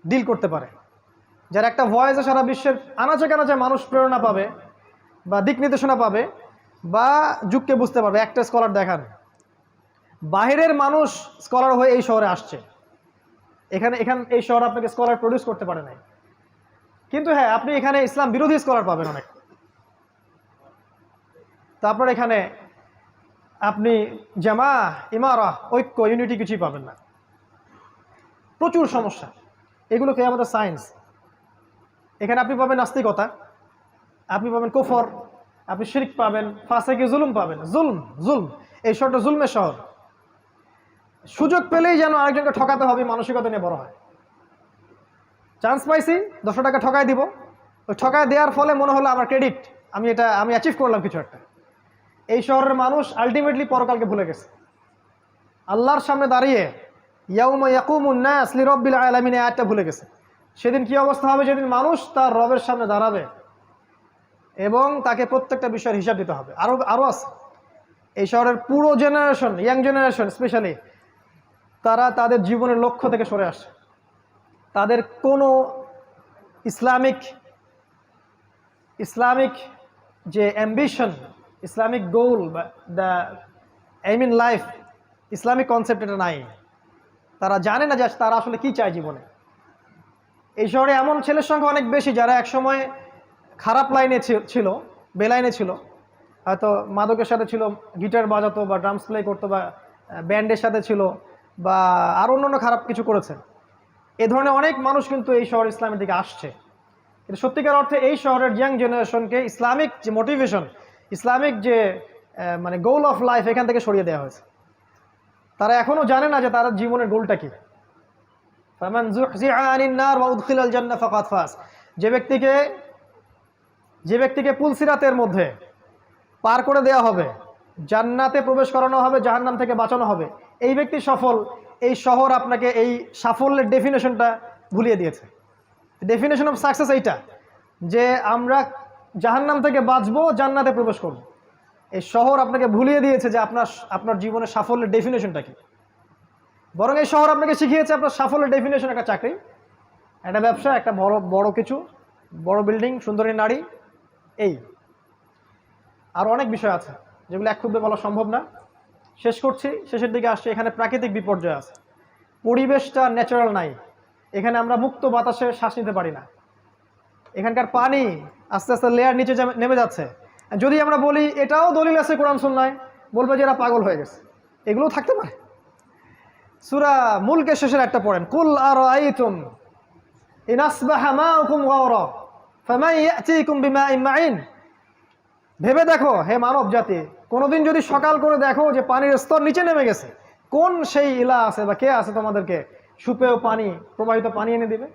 ডিল করতে পারে, যার একটা ভয়েসে সারা বিশ্বের আনাচে কানাচে মানুষ প্রেরণা পাবে বা দিক নির্দেশনা পাবে বা যুগকে বুঝতে পারবে। একটা স্কলার দেখান, বাহিরের মানুষ স্কলার হয়ে এই শহরে আসছে। এই শহর আপনাকে স্কলার প্রডিউস করতে পারে নাই, কিন্তু হ্যাঁ আপনি এখানে ইসলাম বিরোধী স্কলার পাবেন অনেক। তারপর এখানে আপনি জামা, ইমারা, ঐক্য, ইউনিটি কিছুই পাবেন না। প্রচুর সমস্যা, এগুলোকে আমাদের সায়েন্স। এখানে আপনি পাবেন নাস্তিকতা, আপনি পাবেন কুফর, আপনি শিরক পাবেন, ফাসেকি জুলুম পাবেন। জুলম, এই শহরটা জুলমের শহর। সুযোগ পেলেই যেন আরেকজনকে ঠকাতে হবে মানসিকতা নিয়ে বড় হয়। চান্স পাইছি 200 টাকা ঠকাই দিব, ওই ঠকায় দেওয়ার ফলে মনে হলো আমার ক্রেডিট, আমি অ্যাচিভ করলাম কিছু একটা। এই শহরের মানুষ আলটিমেটলি পরকালকে ভুলে গেছে। আল্লাহর সামনে দাঁড়িয়ে ইয়াউমা ইয়াকুমুন নাস লিরাব্বিল আলামিন আয়াতটা ভুলে গেছে। সেদিন কি অবস্থা হবে? যেদিন মানুষ তার রবের সামনে দাঁড়াবে এবং তাকে প্রত্যেকটা বিষয়ের হিসাব দিতে হবে। আরও আছে, এই শহরের পুরো জেনারেশন, ইয়াং জেনারেশন স্পেশালি, তারা তাদের জীবনের লক্ষ্য থেকে সরে আসে। তাদের কোনো ইসলামিক যে অ্যাম্বিশন, ইসলামিক গোল বা the aim in life, Islamic concept এটা নাই। তারা জানে না যে তারা আসলে কি চায় জীবনে। এই শহরে এমন ছেলের সংখ্যা অনেক বেশি যারা একসময় খারাপ লাইনে ছিল, বেলাইনে ছিল, হয়তো মাদকের সাথে ছিল, গিটার বাজাতো বা ড্রামস প্লে করতো বা ব্যান্ডের সাথে ছিল বা আরও অন্যান্য খারাপ কিছু করেছে। এ ধরনের অনেক মানুষ কিন্তু এই শহর ইসলামের দিকে আসছে। কিন্তু সত্যিকার অর্থে এই শহরের ইয়াং জেনারেশনকে ইসলামিক যে মোটিভেশন, ইসলামিক যে মানে গোল অফ লাইফ, এখান থেকে সরিয়ে দেওয়া হয়েছে। তারা এখনও জানে না যে তার জীবনের গোলটা কি। ফামান যুহজিহা আনিন নার ওয়া উদখিলাল জান্নাহ ফাকাদ ফাজ। যে ব্যক্তিকে পুলসিরাতের মধ্যে পার করে দেওয়া হবে, জান্নাতে প্রবেশ করানো হবে, জাহান্নাম থেকে বাঁচানো হবে, এই ব্যক্তি সফল। এই শহর আপনাকে এই সাফল্যের ডেফিনেশনটা ভুলিয়ে দিয়েছে। ডেফিনেশন অফ সাকসেস এইটা, যে আমরা জাহান্নাম থেকে বাঁচবো, জান্নাতে প্রবেশ করব। এই শহর আপনাকে ভুলিয়ে দিয়েছে যে আপনার জীবনের সাফল্যের ডেফিনেশনটা কি। বরং এই শহর আপনাকে শিখিয়েছে আপনার সাফল্যের ডেফিনেশন একটা চাকরি, একটা ব্যবসা, একটা বড় কিছু, বড় বিল্ডিং, সুন্দরী নারী, এই আর অনেক বিষয় আছে যেগুলো এক খুবই বলা সম্ভব না। শেষ করছি, শেষের দিকে আসছে। এখানে প্রাকৃতিক বিপর্যয় আছে, পরিবেশটা ন্যাচারাল নাই। এখানে আমরা মুক্ত বাতাসে শ্বাস নিতে পারি না। এখানকার পানি আস্তে আস্তে লেয়ার নিচে নেমে যাচ্ছে। যদি আমরা বলি এটাও দলিল আছে কোরআন সুন্নাহয়, বলবে যে এরা পাগল হয়ে গেছে। এগুলোও থাকতে পারে। সূরা মুলকের শেষের একটা পড়েন, কুল আরাআইতুম ইন আসবাহা মাউকুম গাওরা ফামান ইয়াতিকুম বিমাইন মাইন। ভেবে দেখো হে মানব জাতি, কোনোদিন যদি সকাল করে দেখো যে পানির স্তর নিচে নেমে গেছে, কোন সেই ইলা আছে বা কে আছে তোমাদেরকে সুপেয় পানি, প্রবাহিত পানি এনে দিবে?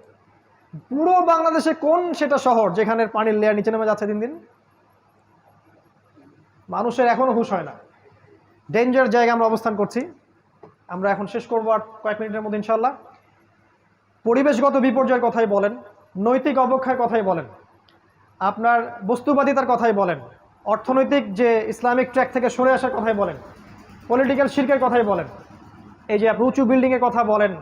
পুরো বাংলাদেশে কোন সেটা শহর যেখানে পানির লেয়ার নিচে নেমে যাচ্ছে দিন দিন? মানুষের এখনো হুঁশ হয় না। ডেঞ্জার জায়গায় আমরা অবস্থান করছি। আমরা এখন শেষ করবো আর কয়েক মিনিটের মধ্যে ইনশাল্লাহ। পরিবেশগত বিপর্যয়ের কথাই বলেন, নৈতিক অবক্ষয়ের কথাই বলেন, আপনার বস্তুবাদিতার কথাই বলেন, অর্থনৈতিক যে ইসলামিক ট্র্যাক থেকে সরে আসার কথাই বলেন, পলিটিক্যাল শিরকের কথাই বলেন, এই যে আপনি উঁচু বিল্ডিংয়ের কথা বলেন,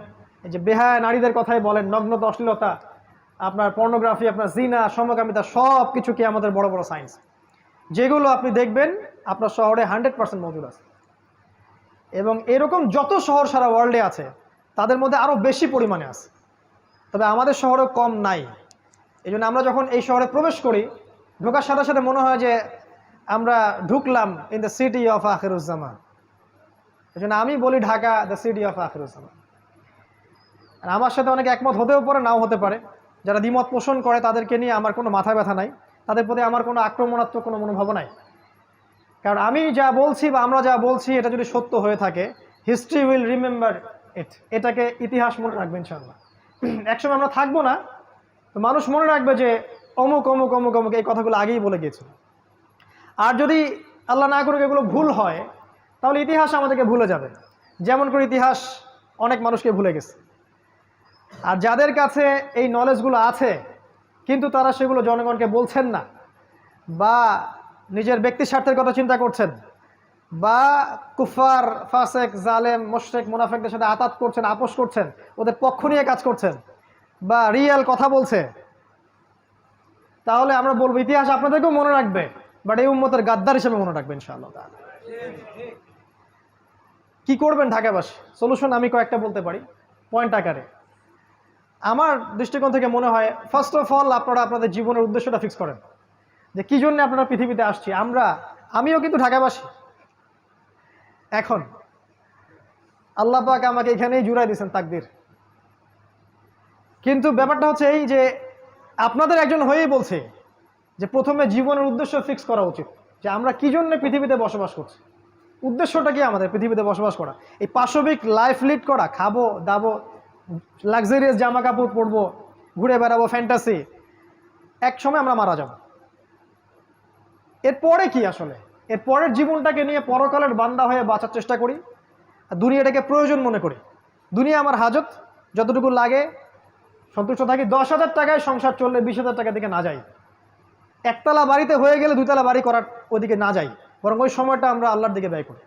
এই যে বেহায়া নারীদের কথাই বলেন, নগ্নতা, অশ্লীলতা, আপনার পর্নোগ্রাফি, আপনার জিনা, সমকামিতা, সব কিছু কি আমাদের বড় বড় সায়েন্স, যেগুলো আপনি দেখবেন আপনার শহরে 100% মজুদ আছে। এবং এরকম যত শহর সারা ওয়ার্ল্ডে আছে তাদের মধ্যে আরও বেশি পরিমাণে আছে, তবে আমাদের শহরেও কম নাই। এই জন্য আমরা যখন এই শহরে প্রবেশ করি, ঢোকার সাথে সাথে মনে হয় যে আমরা ঢুকলাম ইন দ্য সিটি অফ আখিরুজ্জামান। এই জন্য আমি বলি ঢাকা দ্য সিটি অফ আখিরুজ্জামান। আর আমার সাথে অনেকে একমত হতেও পারে, নাও হতে পারে। যারা দ্বিমত পোষণ করে তাদেরকে নিয়ে আমার কোনো মাথা ব্যথা নাই, তাদের প্রতি আমার কোনো আক্রমণাত্মক কোনো মনোভাব নাই। কারণ আমি যা বলছি বা আমরা যা বলছি এটা যদি সত্য হয়ে থাকে, হিস্ট্রি উইল রিমেম্বার ইট, এটাকে ইতিহাস মনে রাখবে ইনশাআল্লাহ। একসময় আমরা থাকবো না, তো মানুষ মনে রাখবে যে অমুক অমুক অমুক অমুক এই কথাগুলো আগেই বলে গিয়েছিল। আর যদি আল্লাহ না করুক এগুলো ভুল হয়, তাহলে ইতিহাস আমাদেরকে ভুলে যাবে, যেমন করে ইতিহাস অনেক মানুষকে ভুলে গেছে। আর যাদের কাছে এই নলেজগুলো আছে কিন্তু তারা সেগুলো জনগণকে বলছেন না, বা নিজের ব্যক্তি স্বার্থের কথা চিন্তা করছেন, বা কুফার ফাসেক জালেম মুশরিক মুনাফিকদের সাথে আতাত করছেন, আপোষ করছেন, ওদের পক্ষ নিয়ে কাজ করছেন, বা রিয়েল কথা বলছে, তাহলে আমরা বলবো ইতিহাস আপনাদেরকেও মনে রাখবে, বাট এই উম্মতের গাদ্দার হিসেবে মনে রাখবে ইনশাআল্লাহ। কি করবেন ঢাকাবাসী? সলিউশন আমি কয়েকটা বলতে পারি পয়েন্ট আকারে। আমার দৃষ্টিকোণ থেকে মনে হয়, ফার্স্ট অফ অল আপনারা আপনাদের জীবনের উদ্দেশ্যটা ফিক্স করেন, যে কি জন্য আপনারা পৃথিবীতে আসছি। আমিও কিন্তু ঢাকাবাসী। এখন আল্লাহ পাক আমাকে এখানেই জুড়াই দিয়েছেন তাকদীর, কিন্তু ব্যাপারটা হচ্ছে এই যে আপনাদের একজন হয়েই বলছে যে প্রথমে জীবনের উদ্দেশ্য ফিক্স করা উচিত, যে আমরা কি জন্য পৃথিবীতে বসবাস করছি। উদ্দেশ্যটা কি আমাদের পৃথিবীতে বসবাস করা? এই পাশবিক লাইফ লিড করা, খাবো দাবো, লাক্সারিয়াস জামা কাপড় পরবো, ঘুরে বেড়াবো, ফ্যান্টাসি, এক সময় আমরা মারা যাব। এরপরে কি আসলে? এর পরের জীবনটাকে নিয়ে পরকালের বান্দা হয়ে বাঁচার চেষ্টা করি, আর দুনিয়াটাকে প্রয়োজন মনে করি। দুনিয়া আমার হাজত, যতটুকু লাগে সন্তুষ্ট থাকি। 10,000 টাকায় সংসার চললে 20,000 টাকা দিকে না যাই, একতলা বাড়িতে হয়ে গেলে দুইতলা বাড়ি করার ওদিকে না যাই, বরং ওই সময়টা আমরা আল্লাহর দিকে ব্যয় করি।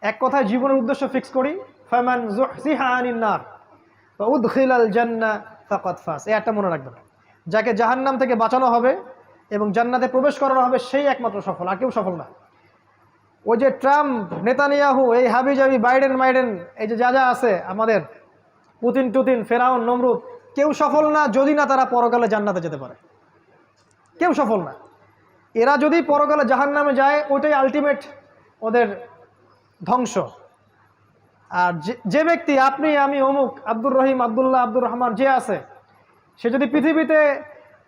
এক কথায় জীবনের উদ্দেশ্য ফিক্স করি, ফামান যুহজিহা আনিন নার ওয়া উদখিলাল জান্নাহ ফাকাদ ফাজ। এই একটা মনে রাখবেন, যাকে জাহান্নাম থেকে বাঁচানো হবে এবং জান্নাতে প্রবেশ করানো হবে সেই একমাত্র সফল, আর কেউ সফল না। ওই যে ট্রাম্প, নেতানিয়াহু, এই হাবিজাবি, বাইডেন, এই যে যা যা আছে আমাদের, পুতিন টুতিন, ফেরাউন, নমরুদ, কেউ সফল না যদি না তারা পরকালে জান্নাতে যেতে পারে। কেউ সফল না। এরা যদি পরকালে জাহান্নামে যায়, ওইটাই আলটিমেট ওদের ধ্বংস। আর যে ব্যক্তি, আপনি আমি অমুক, আব্দুর রহিম, আব্দুল্লাহ, আব্দুর রহমান যে আছে, সে যদি পৃথিবীতে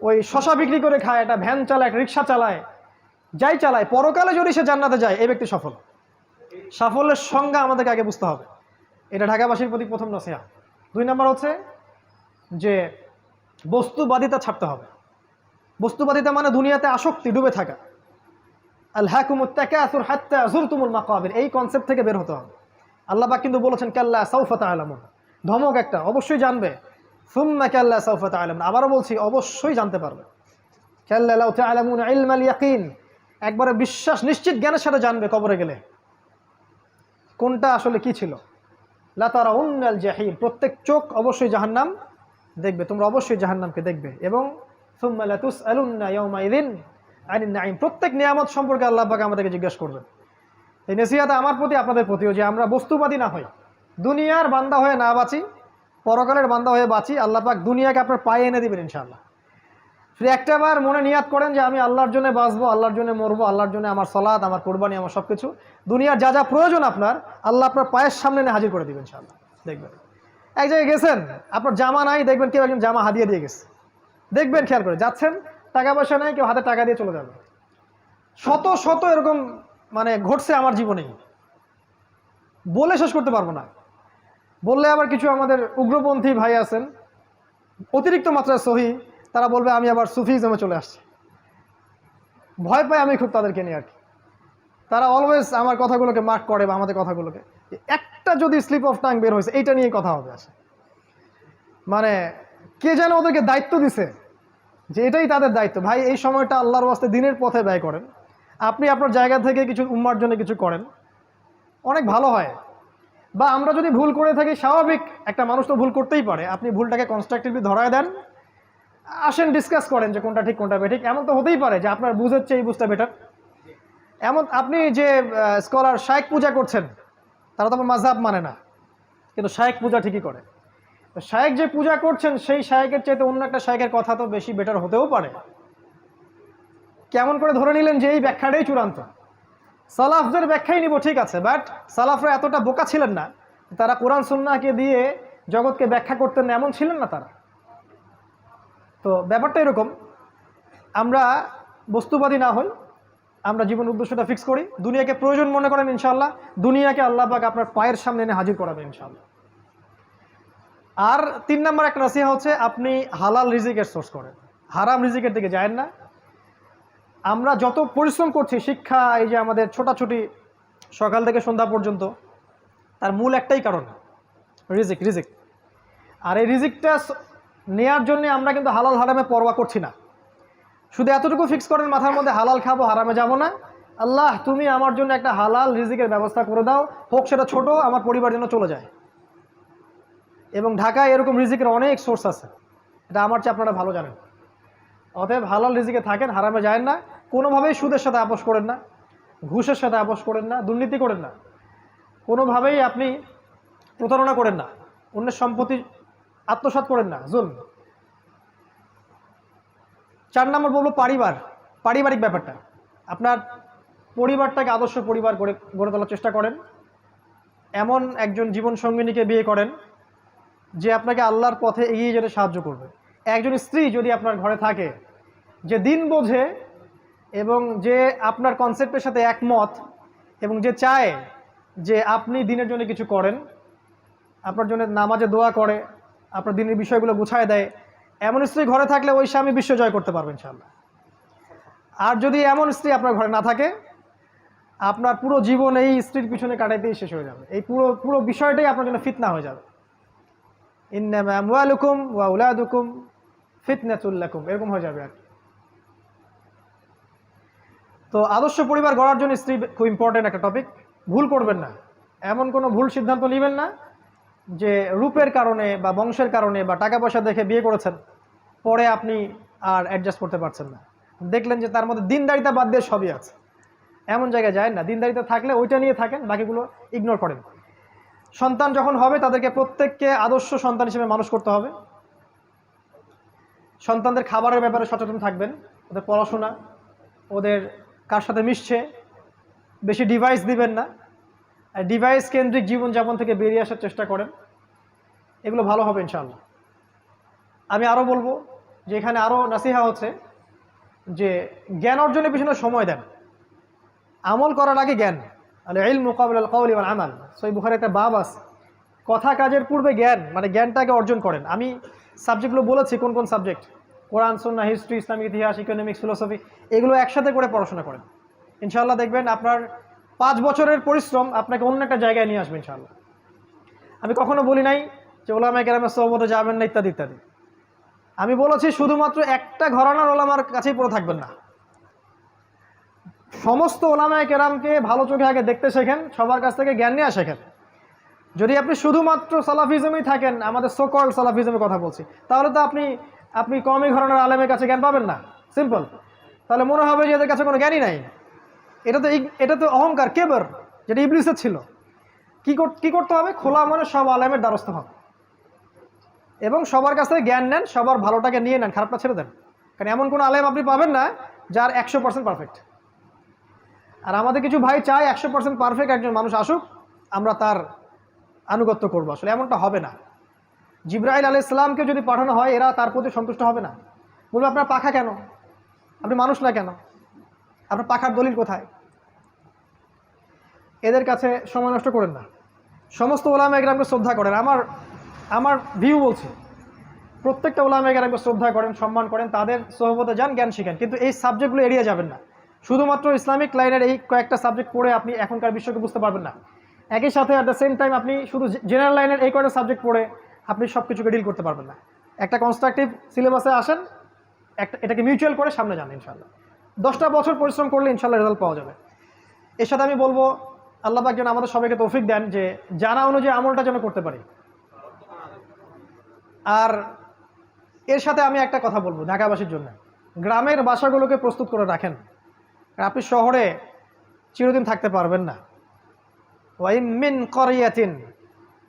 ওই শশা বিক্রি করে খায়, একটা ভ্যান চালায়, একটা রিক্সা চালায়, যাই চালায়, পরকালে যদি সে জান্নাতে যায়, এই ব্যক্তি সফল। সাফল্যের সংজ্ঞা আমাদেরকে আগে বুঝতে হবে। এটা ঢাকাবাসীর প্রতি প্রথম নসিহা। 2 নম্বর হচ্ছে যে বস্তুবাদিতা ছাড়তে হবে। বস্তুবাদিতা মানে দুনিয়াতে আসক্তি, ডুবে থাকা। আলহাকুমুত তাকাসুর হাত্তা যুরতুমুল মাকাবির, এই কনসেপ্ট থেকে বের হতে হবে। আল্লাহ পাক কিন্তু বলেছেন কাল্লা সাউফা তা'লামুন, ধমক একটা, অবশ্যই জানবে। সুম্মা কাল্লা সাউফা তা'লামুন, আবারও বলছি অবশ্যই জানতে পারবে। কাল্লা লাউ তা'লামুন ইলমাল ইয়াকিন, একবারে বিশ্বাস নিশ্চিত জ্ঞানের সাথে জানবে কবরে গেলে কোনটা আসলে কি ছিল। লা তারাউন্নাল জাহিম, প্রত্যেক চোখ অবশ্যই জাহান্নাম দেখবে, তোমরা অবশ্যই জাহান্নামকে দেখবে। এবং সুম্মা লা তুসআলুন্না ইয়াওমাইযিন আনিন নাঈম, প্রত্যেক নিয়ামত সম্পর্কে আল্লাহ পাক আমাদেরকে জিজ্ঞাসা করবেন। এই নসিহত আমার প্রতি, আপনাদের প্রতিও, যে আমরা বস্তুবাদী না হই, দুনিয়ার বান্দা হয়ে না বাঁচি, পরকালের বান্দা হয়ে বাঁচি। আল্লাহ পাক দুনিয়াকে আপনার পায়ে এনে দিবেন ইনশাআল্লাহ। শুধু একটাবার মনে নিয়াত করেন যে আমি আল্লাহর জন্য বাঁচবো, আল্লাহর জন্য মরবো, আল্লাহর জন্য আমার সালাত, আমার কোরবানি, আমার সব কিছু, দুনিয়ার যা যা প্রয়োজন আপনার, আল্লাহ আপনার পায়ের সামনে এনে হাজির করে দিবেন ইনশাআল্লাহ। দেখবেন এক জায়গায় গেছেন, আপনার জামা নাই, দেখবেন কেউ একজন জামা হাদিয়া দিয়ে গেছে, দেখবেন খেয়াল করে, যাচ্ছেন টাকা পয়সা নাই, কেউ হাতে টাকা দিয়ে চলে যাবে। শত শত এরকম মানে ঘটছে আমার জীবনেই, বলে শেষ করতে পারবো না। বললে আবার কিছু আমাদের উগ্রপন্থী ভাই আছেন, অতিরিক্ত মাত্রায় সহি, তারা বলবে আমি আবার সুফিজমে চলে আসছি। ভয় পাই আমি খুব তাদেরকে নিয়ে আর কি। তারা অলওয়েজ আমার কথাগুলোকে মার্ক করে, বা আমাদের কথাগুলোকে, একটা যদি স্লিপ অফ টাং বের হয়েছে এইটা নিয়ে কথা হবে আসে। মানে কে যেন ওদেরকে দায়িত্ব দিছে যে এটাই তাদের দায়িত্ব। ভাই, এই সময়টা আল্লাহর ওয়াস্তে দিনের পথে ব্যয় করেন। আপনি আপনার জায়গা থেকে কিছু উম্মার জন্য কিছু করেন, অনেক ভালো হয়। বা আমরা যদি ভুল করে থাকি, স্বাভাবিক, একটা মানুষ তো ভুল করতেই পারে, আপনি ভুলটাকে কনস্ট্রাকটিভলি ধরায় দেন, আসেন ডিসকাস করেন যে কোনটা ঠিক কোনটা বেঠিক। এমন তো হতেই পারে যে আপনার বুঝের চেয়ে এই বুঝটা বেটার। এমন আপনি যে স্কলার শায়েখ পূজা করছেন, তারা তো মাযহাব মানে না, কিন্তু শায়েখ পূজা ঠিকই করে। তো শায়েখ যে পূজা করছেন, সেই শায়েখের চাইতে অন্য একটা শায়েখের কথা তো বেশি বেটার হতেও পারে। কেমন করে ধরে নিলেন যে এই ব্যাখ্যাটাই চূড়ান্ত? সালাফদের ব্যাখ্যাই নিব, ঠিক আছে, বাট সালাফরা এতটা বোকা ছিলেন না, তারা কোরআন সুন্নাহকে দিয়ে জগৎকে ব্যাখ্যা করতেন না, এমন ছিলেন না তারা। তো ব্যাপারটা এরকম, আমরা বস্তুবাদী না হই, আমরা জীবন উদ্দেশ্যটা ফিক্স করি, দুনিয়াকে প্রয়োজন মনে করেন, ইনশাআল্লাহ দুনিয়াকে আল্লাহ পাক আপনার পায়ের সামনে এনে হাজির করাবেন ইনশাআল্লাহ। আর 3 নম্বর একটা নসিহা হচ্ছে, আপনি হালাল রিজিকের সোর্স করেন, হারাম রিজিকের দিকে যায়েন না। আমরা যত পরিশ্রম করছি শিক্ষা, এই যে আমাদের ছোটাছুটি সকাল থেকে সন্ধ্যা পর্যন্ত, তার মূল একটাই কারণ, রিজিক। রিজিক, আর এই রিজিকটা নেয়ার জন্য আমরা কিন্তু হালাল হারামে পরোয়া করছি না। শুধু এতটুকু ফিক্স করেন মাথার মধ্যে, হালাল খাবো, হারামে যাব না। আল্লাহ তুমি আমার জন্য একটা হালাল রিজিকের ব্যবস্থা করে দাও, হোক সেটা ছোট, আমার পরিবার যেন চলে যায়। এবং ঢাকায় এরকম রিজিকের অনেক সোর্স আছে, এটা আমার চেয়ে আপনারা ভালো জানেন। অতএব হালাল রিজিকে থাকেন, হারামে যায় না। কোনোভাবেই সুদের সাথে আপোষ করেন না, ঘুষের সাথে আপোষ করেন না, দুর্নীতি করেন না, কোনোভাবেই আপনি প্রতারণা করেন না, অন্যের সম্পত্তি আত্মসাৎ করেন না, জুলম। 4 নম্বর বলবো পারিবারিক ব্যাপারটা। আপনার পরিবারটাকে আদর্শ পরিবার গড়ে তোলার চেষ্টা করেন। এমন একজন জীবন সঙ্গিনীকে বিয়ে করেন যে আপনাকে আল্লাহর পথে এগিয়ে যেতে সাহায্য করবে। একজন স্ত্রী যদি আপনার ঘরে থাকে যে দিন বোঝে এবং যে আপনার কনসেপ্টের সাথে একমত এবং যে চায় যে আপনি দিনের জন্য কিছু করেন, আপনার জন্য নামাজে দোয়া করে, আপনার দিনের বিষয়গুলো গুছায় দেয়, এমন স্ত্রী ঘরে থাকলে ওই স্বামী বিশ্ব জয় করতে পারবেন ইনশাআল্লাহ। আর যদি এমন স্ত্রী আপনার ঘরে না থাকে, আপনার পুরো জীবন এই স্ত্রীর পিছনে কাটাইতেই শেষ হয়ে যাবে। এই পুরো বিষয়টাই আপনার জন্য ফিতনা হয়ে যাবে। ইন্নামা আমওয়ালুকুম ওয়া আওলাদুকুম ফিতনাতুল লাকুম, এরকম হয়ে যাবে আর কি। তো আদর্শ পরিবার গড়ার জন্য স্ত্রী খুব ইম্পর্টেন্ট একটা টপিক। ভুল করবেন না, এমন কোনো ভুল সিদ্ধান্ত নেবেন না যে রূপের কারণে বা বংশের কারণে বা টাকা পয়সা দেখে বিয়ে করেছেন, পরে আপনি আর অ্যাডজাস্ট করতে পারছেন না, দেখলেন যে তার মধ্যে দিনদারিতা বাদ দিয়ে সবই আছে। এমন জায়গায় যায় না, দিনদারিতা থাকলে ওইটা নিয়ে থাকেন, বাকিগুলো ইগনোর করেন। সন্তান যখন হবে তাদেরকে প্রত্যেককে আদর্শ সন্তান হিসেবে মানুষ করতে হবে। সন্তানদের খাবারের ব্যাপারে সচেতন থাকবেন, ওদের পড়াশোনা, ওদের কার সাথে মিশছে, বেশি ডিভাইস দিবেন না, আর ডিভাইস কেন্দ্রিক জীবনযাপন থেকে বেরিয়ে আসার চেষ্টা করেন, এগুলো ভালো হবে ইনশাআল্লাহ। আমি আরও বলবো যে এখানে আরও নাসিহা হচ্ছে যে জ্ঞান অর্জনের পিছনে সময় দেন, আমল করার আগে জ্ঞান। আল ইলমু ক্বাবলা আল কওলি ওয়াল আমাল, সহিহ বুখারীর একটা বাব আছে, কথা কাজের পূর্বে জ্ঞান, মানে জ্ঞানটাকে অর্জন করেন। আমি সাবজেক্টগুলো বলেছি কোন কোন সাবজেক্ট, কোরআন, সুন্নাহ, হিস্ট্রি, ইসলামিক ইতিহাস, ইকোনমিক্স, ফিলোসফি, এগুলো একসাথে করে পড়াশোনা করেন। ইনশাআল্লাহ দেখবেন আপনার 5 বছরের পরিশ্রম আপনাকে অন্য একটা জায়গায় নিয়ে আসবে ইনশাআল্লাহ। আমি কখনো বলি নাই যে ওলামায়ে কেরামের সোহবতে যাবেন না ইত্যাদি ইত্যাদি। আমি বলেছি শুধুমাত্র একটা ঘরানার ওলামার কাছেই পড়ে থাকবেন না, সমস্ত ওলামায়ে কেরামকে ভালো চোখে আগে দেখতে শেখেন, সবার কাছ থেকে জ্ঞান নিয়ে শেখেন। যদি আপনি শুধুমাত্র সালাফিজমেই থাকেন, আমাদের সোকল্ড সালাফিজমের কথা বলছি, তাহলে তো আপনি কমই ঘরানার আলেমের কাছে জ্ঞান পাবেন না, সিম্পল। তাহলে মনে হবে যে এদের কাছে কোনো জ্ঞানই নাই। এটা তো অহংকার, কেবর, যেটা ইবলিসের ছিল। কি করতে হবে? খোলা মনে সব আলেমের দ্বারস্থ হন এবং সবার কাছ থেকে জ্ঞান নেন, সবার ভালোটাকে নিয়ে নেন, খারাপটা ছেড়ে দেন। কারণ এমন কোনো আলেম আপনি পাবেন না যার 100% পারফেক্ট। আর আমাদের কিছু ভাই চায় 100% পারফেক্ট একজন মানুষ আসুক, আমরা তার আনুগত্য করবো। আসলে এমনটা হবে না। জিবরাইল আলাইহিস সালামকে যদি পাঠানো হয়, এরা তার প্রতি সন্তুষ্ট হবে না, বলবে আপনার পাখা কেন, আপনি মানুষ না কেন, আপনার পাখার দলিল কোথায়? এদের কাছে সময় নষ্ট করেন না, সমস্ত ওলামায়ে কেরামকে শ্রদ্ধা করেন। আমার ভিউ বলছি, প্রত্যেকটা ওলামায়ে কেরামকে শ্রদ্ধা করেন, সম্মান করেন, তাদের সোহবতে যান, জ্ঞান শিখেন, কিন্তু এই সাবজেক্টগুলো এড়িয়ে যাবেন না। শুধুমাত্র ইসলামিক লাইনের এই কয়েকটা সাবজেক্ট পড়ে আপনি এখনকার বিশ্বকে বুঝতে পারবেন না। একই সাথে অ্যাট দ্য সেম টাইম আপনি শুধু জেনারেল লাইনের এই কয়েকটা সাবজেক্ট পড়ে আপনি সব কিছুকে ডিল করতে পারবেন না। একটা কনস্ট্রাকটিভ সিলেবাসে আসেন, এটাকে মিউচুয়াল করে সামনে যান ইনশাআল্লাহ। 10টা বছর পরিশ্রম করলে ইনশাআল্লাহ রেজাল্ট পাওয়া যাবে। এর সাথে আমি বলবো আল্লাহ পাক যেন আমাদের সবাইকে তৌফিক দেন যে জানা অনুযায়ী আমলটা যেন করতে পারি। আর এর সাথে আমি একটা কথা বলবো ঢাকাবাসীর জন্য, গ্রামের বাসাগুলোকে প্রস্তুত করে রাখেন। আপনি শহরে চিরদিন থাকতে পারবেন না। ওয়াইম মিন ক্বরিয়াতিন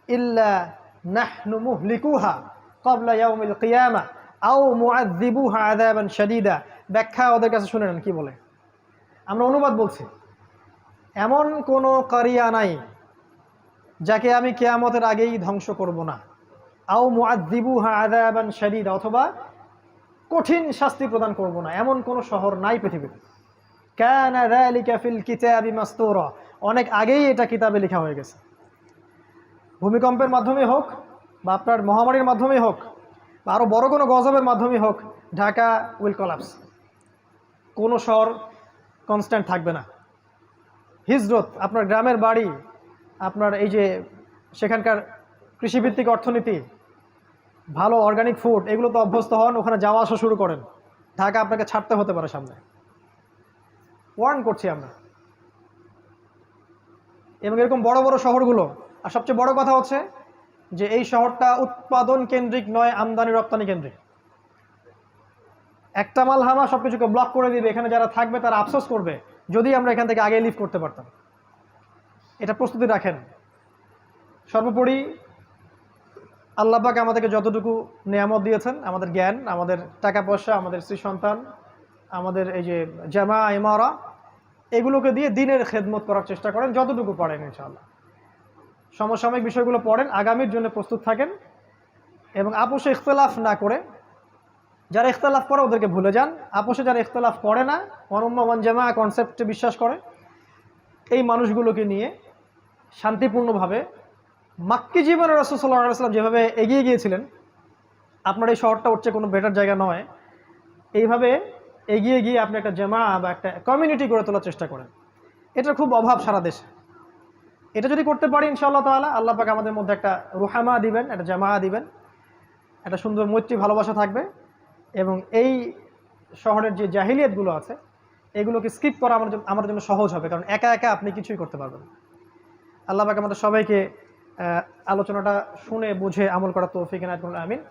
ইল্লা নাহনু মুহলিকুহা ক্বাবলা ইয়াউমিল কিয়ামাহ আও মুআযযিবুহা আযাবান শাদীদা। ব্যাখ্যা ওদের কাছে শুনে নেন কি বলে, আমরা অনুবাদ বলছি। এমন কোনো কারিয়া নাই যাকে আমি কিয়ামতের আগেই ধ্বংস করব না, আও মুআযযিবুহা আযাবান শাদীদা, অথবা কঠিন শাস্তি প্রদান করব না, এমন কোনো শহর নাই পৃথিবীতে। কানা যালিকা ফিল কিতাবি মাসতুরা, অনেক আগেই এটা কিতাবে লেখা হয়ে গেছে। ভূমিকম্পের মাধ্যমে হোক বা আপনার মহামারীর মাধ্যমে হোক বা আরও বড় কোনো গজবের মাধ্যমে হোক, ঢাকা উইল কলাপস। কোনো শহর কনস্ট্যান্ট থাকবে না। হিজরত, আপনার গ্রামের বাড়ি, আপনার এই যে সেখানকার কৃষিভিত্তিক অর্থনীতি, ভালো অর্গানিক ফুড, এগুলো তো অভ্যস্ত হন, ওখানে যাওয়া আসা শুরু করেন, ঢাকা আপনাকে ছাড়তে হতে পারে সামনে। ওয়ার্ন করছি আমরা। এবং এরকম বড় বড় শহরগুলো, আর সবচেয়ে বড় কথা হচ্ছে যে এই শহরটা উৎপাদন কেন্দ্রিক নয়, আমদানি রপ্তানি কেন্দ্রিক। একটা মালহামা সব কিছুকে ব্লক করে দিবে, এখানে যারা থাকবে তারা আফসোস করবে যদি আমরা এখান থেকে আগে লিভ করতে পারতাম। এটা প্রস্তুতি রাখেন। সর্বোপরি আল্লাহ পাক আমাদেরকে যতটুকু নিয়ামত দিয়েছেন, আমাদের জ্ঞান, আমাদের টাকা পয়সা, আমাদের স্ত্রী সন্তান, আমাদের এই যে জামা ইমারা, এগুলোকে দিয়ে দিনের খেদমত করার চেষ্টা করেন যতটুকু পারেন ইনশাআল্লাহ। সমসাময়িক বিষয়গুলো পড়েন, আগামীর জন্য প্রস্তুত থাকেন, এবং আপোষে ইখতলাফ না করে, যারা ইখতলাফ করে ওদেরকে ভুলে যান। আপোষে যারা ইখতলাফ করে না, ওয়ানুম্মা ওয়ান জামা কনসেপ্টে বিশ্বাস করে, এই মানুষগুলোকে নিয়ে শান্তিপূর্ণভাবে মাক্কি জীবনে রাসূল সাল্লাল্লাহু আলাইহি ওয়াসাল্লাম যেভাবে এগিয়ে গিয়েছিলেন, আপনার এই শহরটা হচ্ছে কোনো বেটার জায়গা নয়, এইভাবে এগিয়ে গিয়ে আপনি একটা জামা বা একটা কমিউনিটি গড়ে তোলার চেষ্টা করেন। এটার খুব অভাব সারা দেশে। এটা যদি করতে পারি ইনশাআল্লাহ তাআলা, আল্লাহ পাক আমাদের মধ্যে একটা রুহামা দিবেন, একটা জামা দিবেন, একটা সুন্দর মৈত্রী ভালোবাসা থাকবে, এবং এই শহরের যে জাহিলিয়াতগুলো আছে এগুলোকে স্কিপ করা আমার জন্য সহজ হবে, কারণ একা একা আপনি কিছুই করতে পারবেন না। আল্লাহ পাক আমাদের সবাইকে আলোচনাটা শুনে বুঝে আমল করার তৌফিক এনায়েত করুন, আমিন।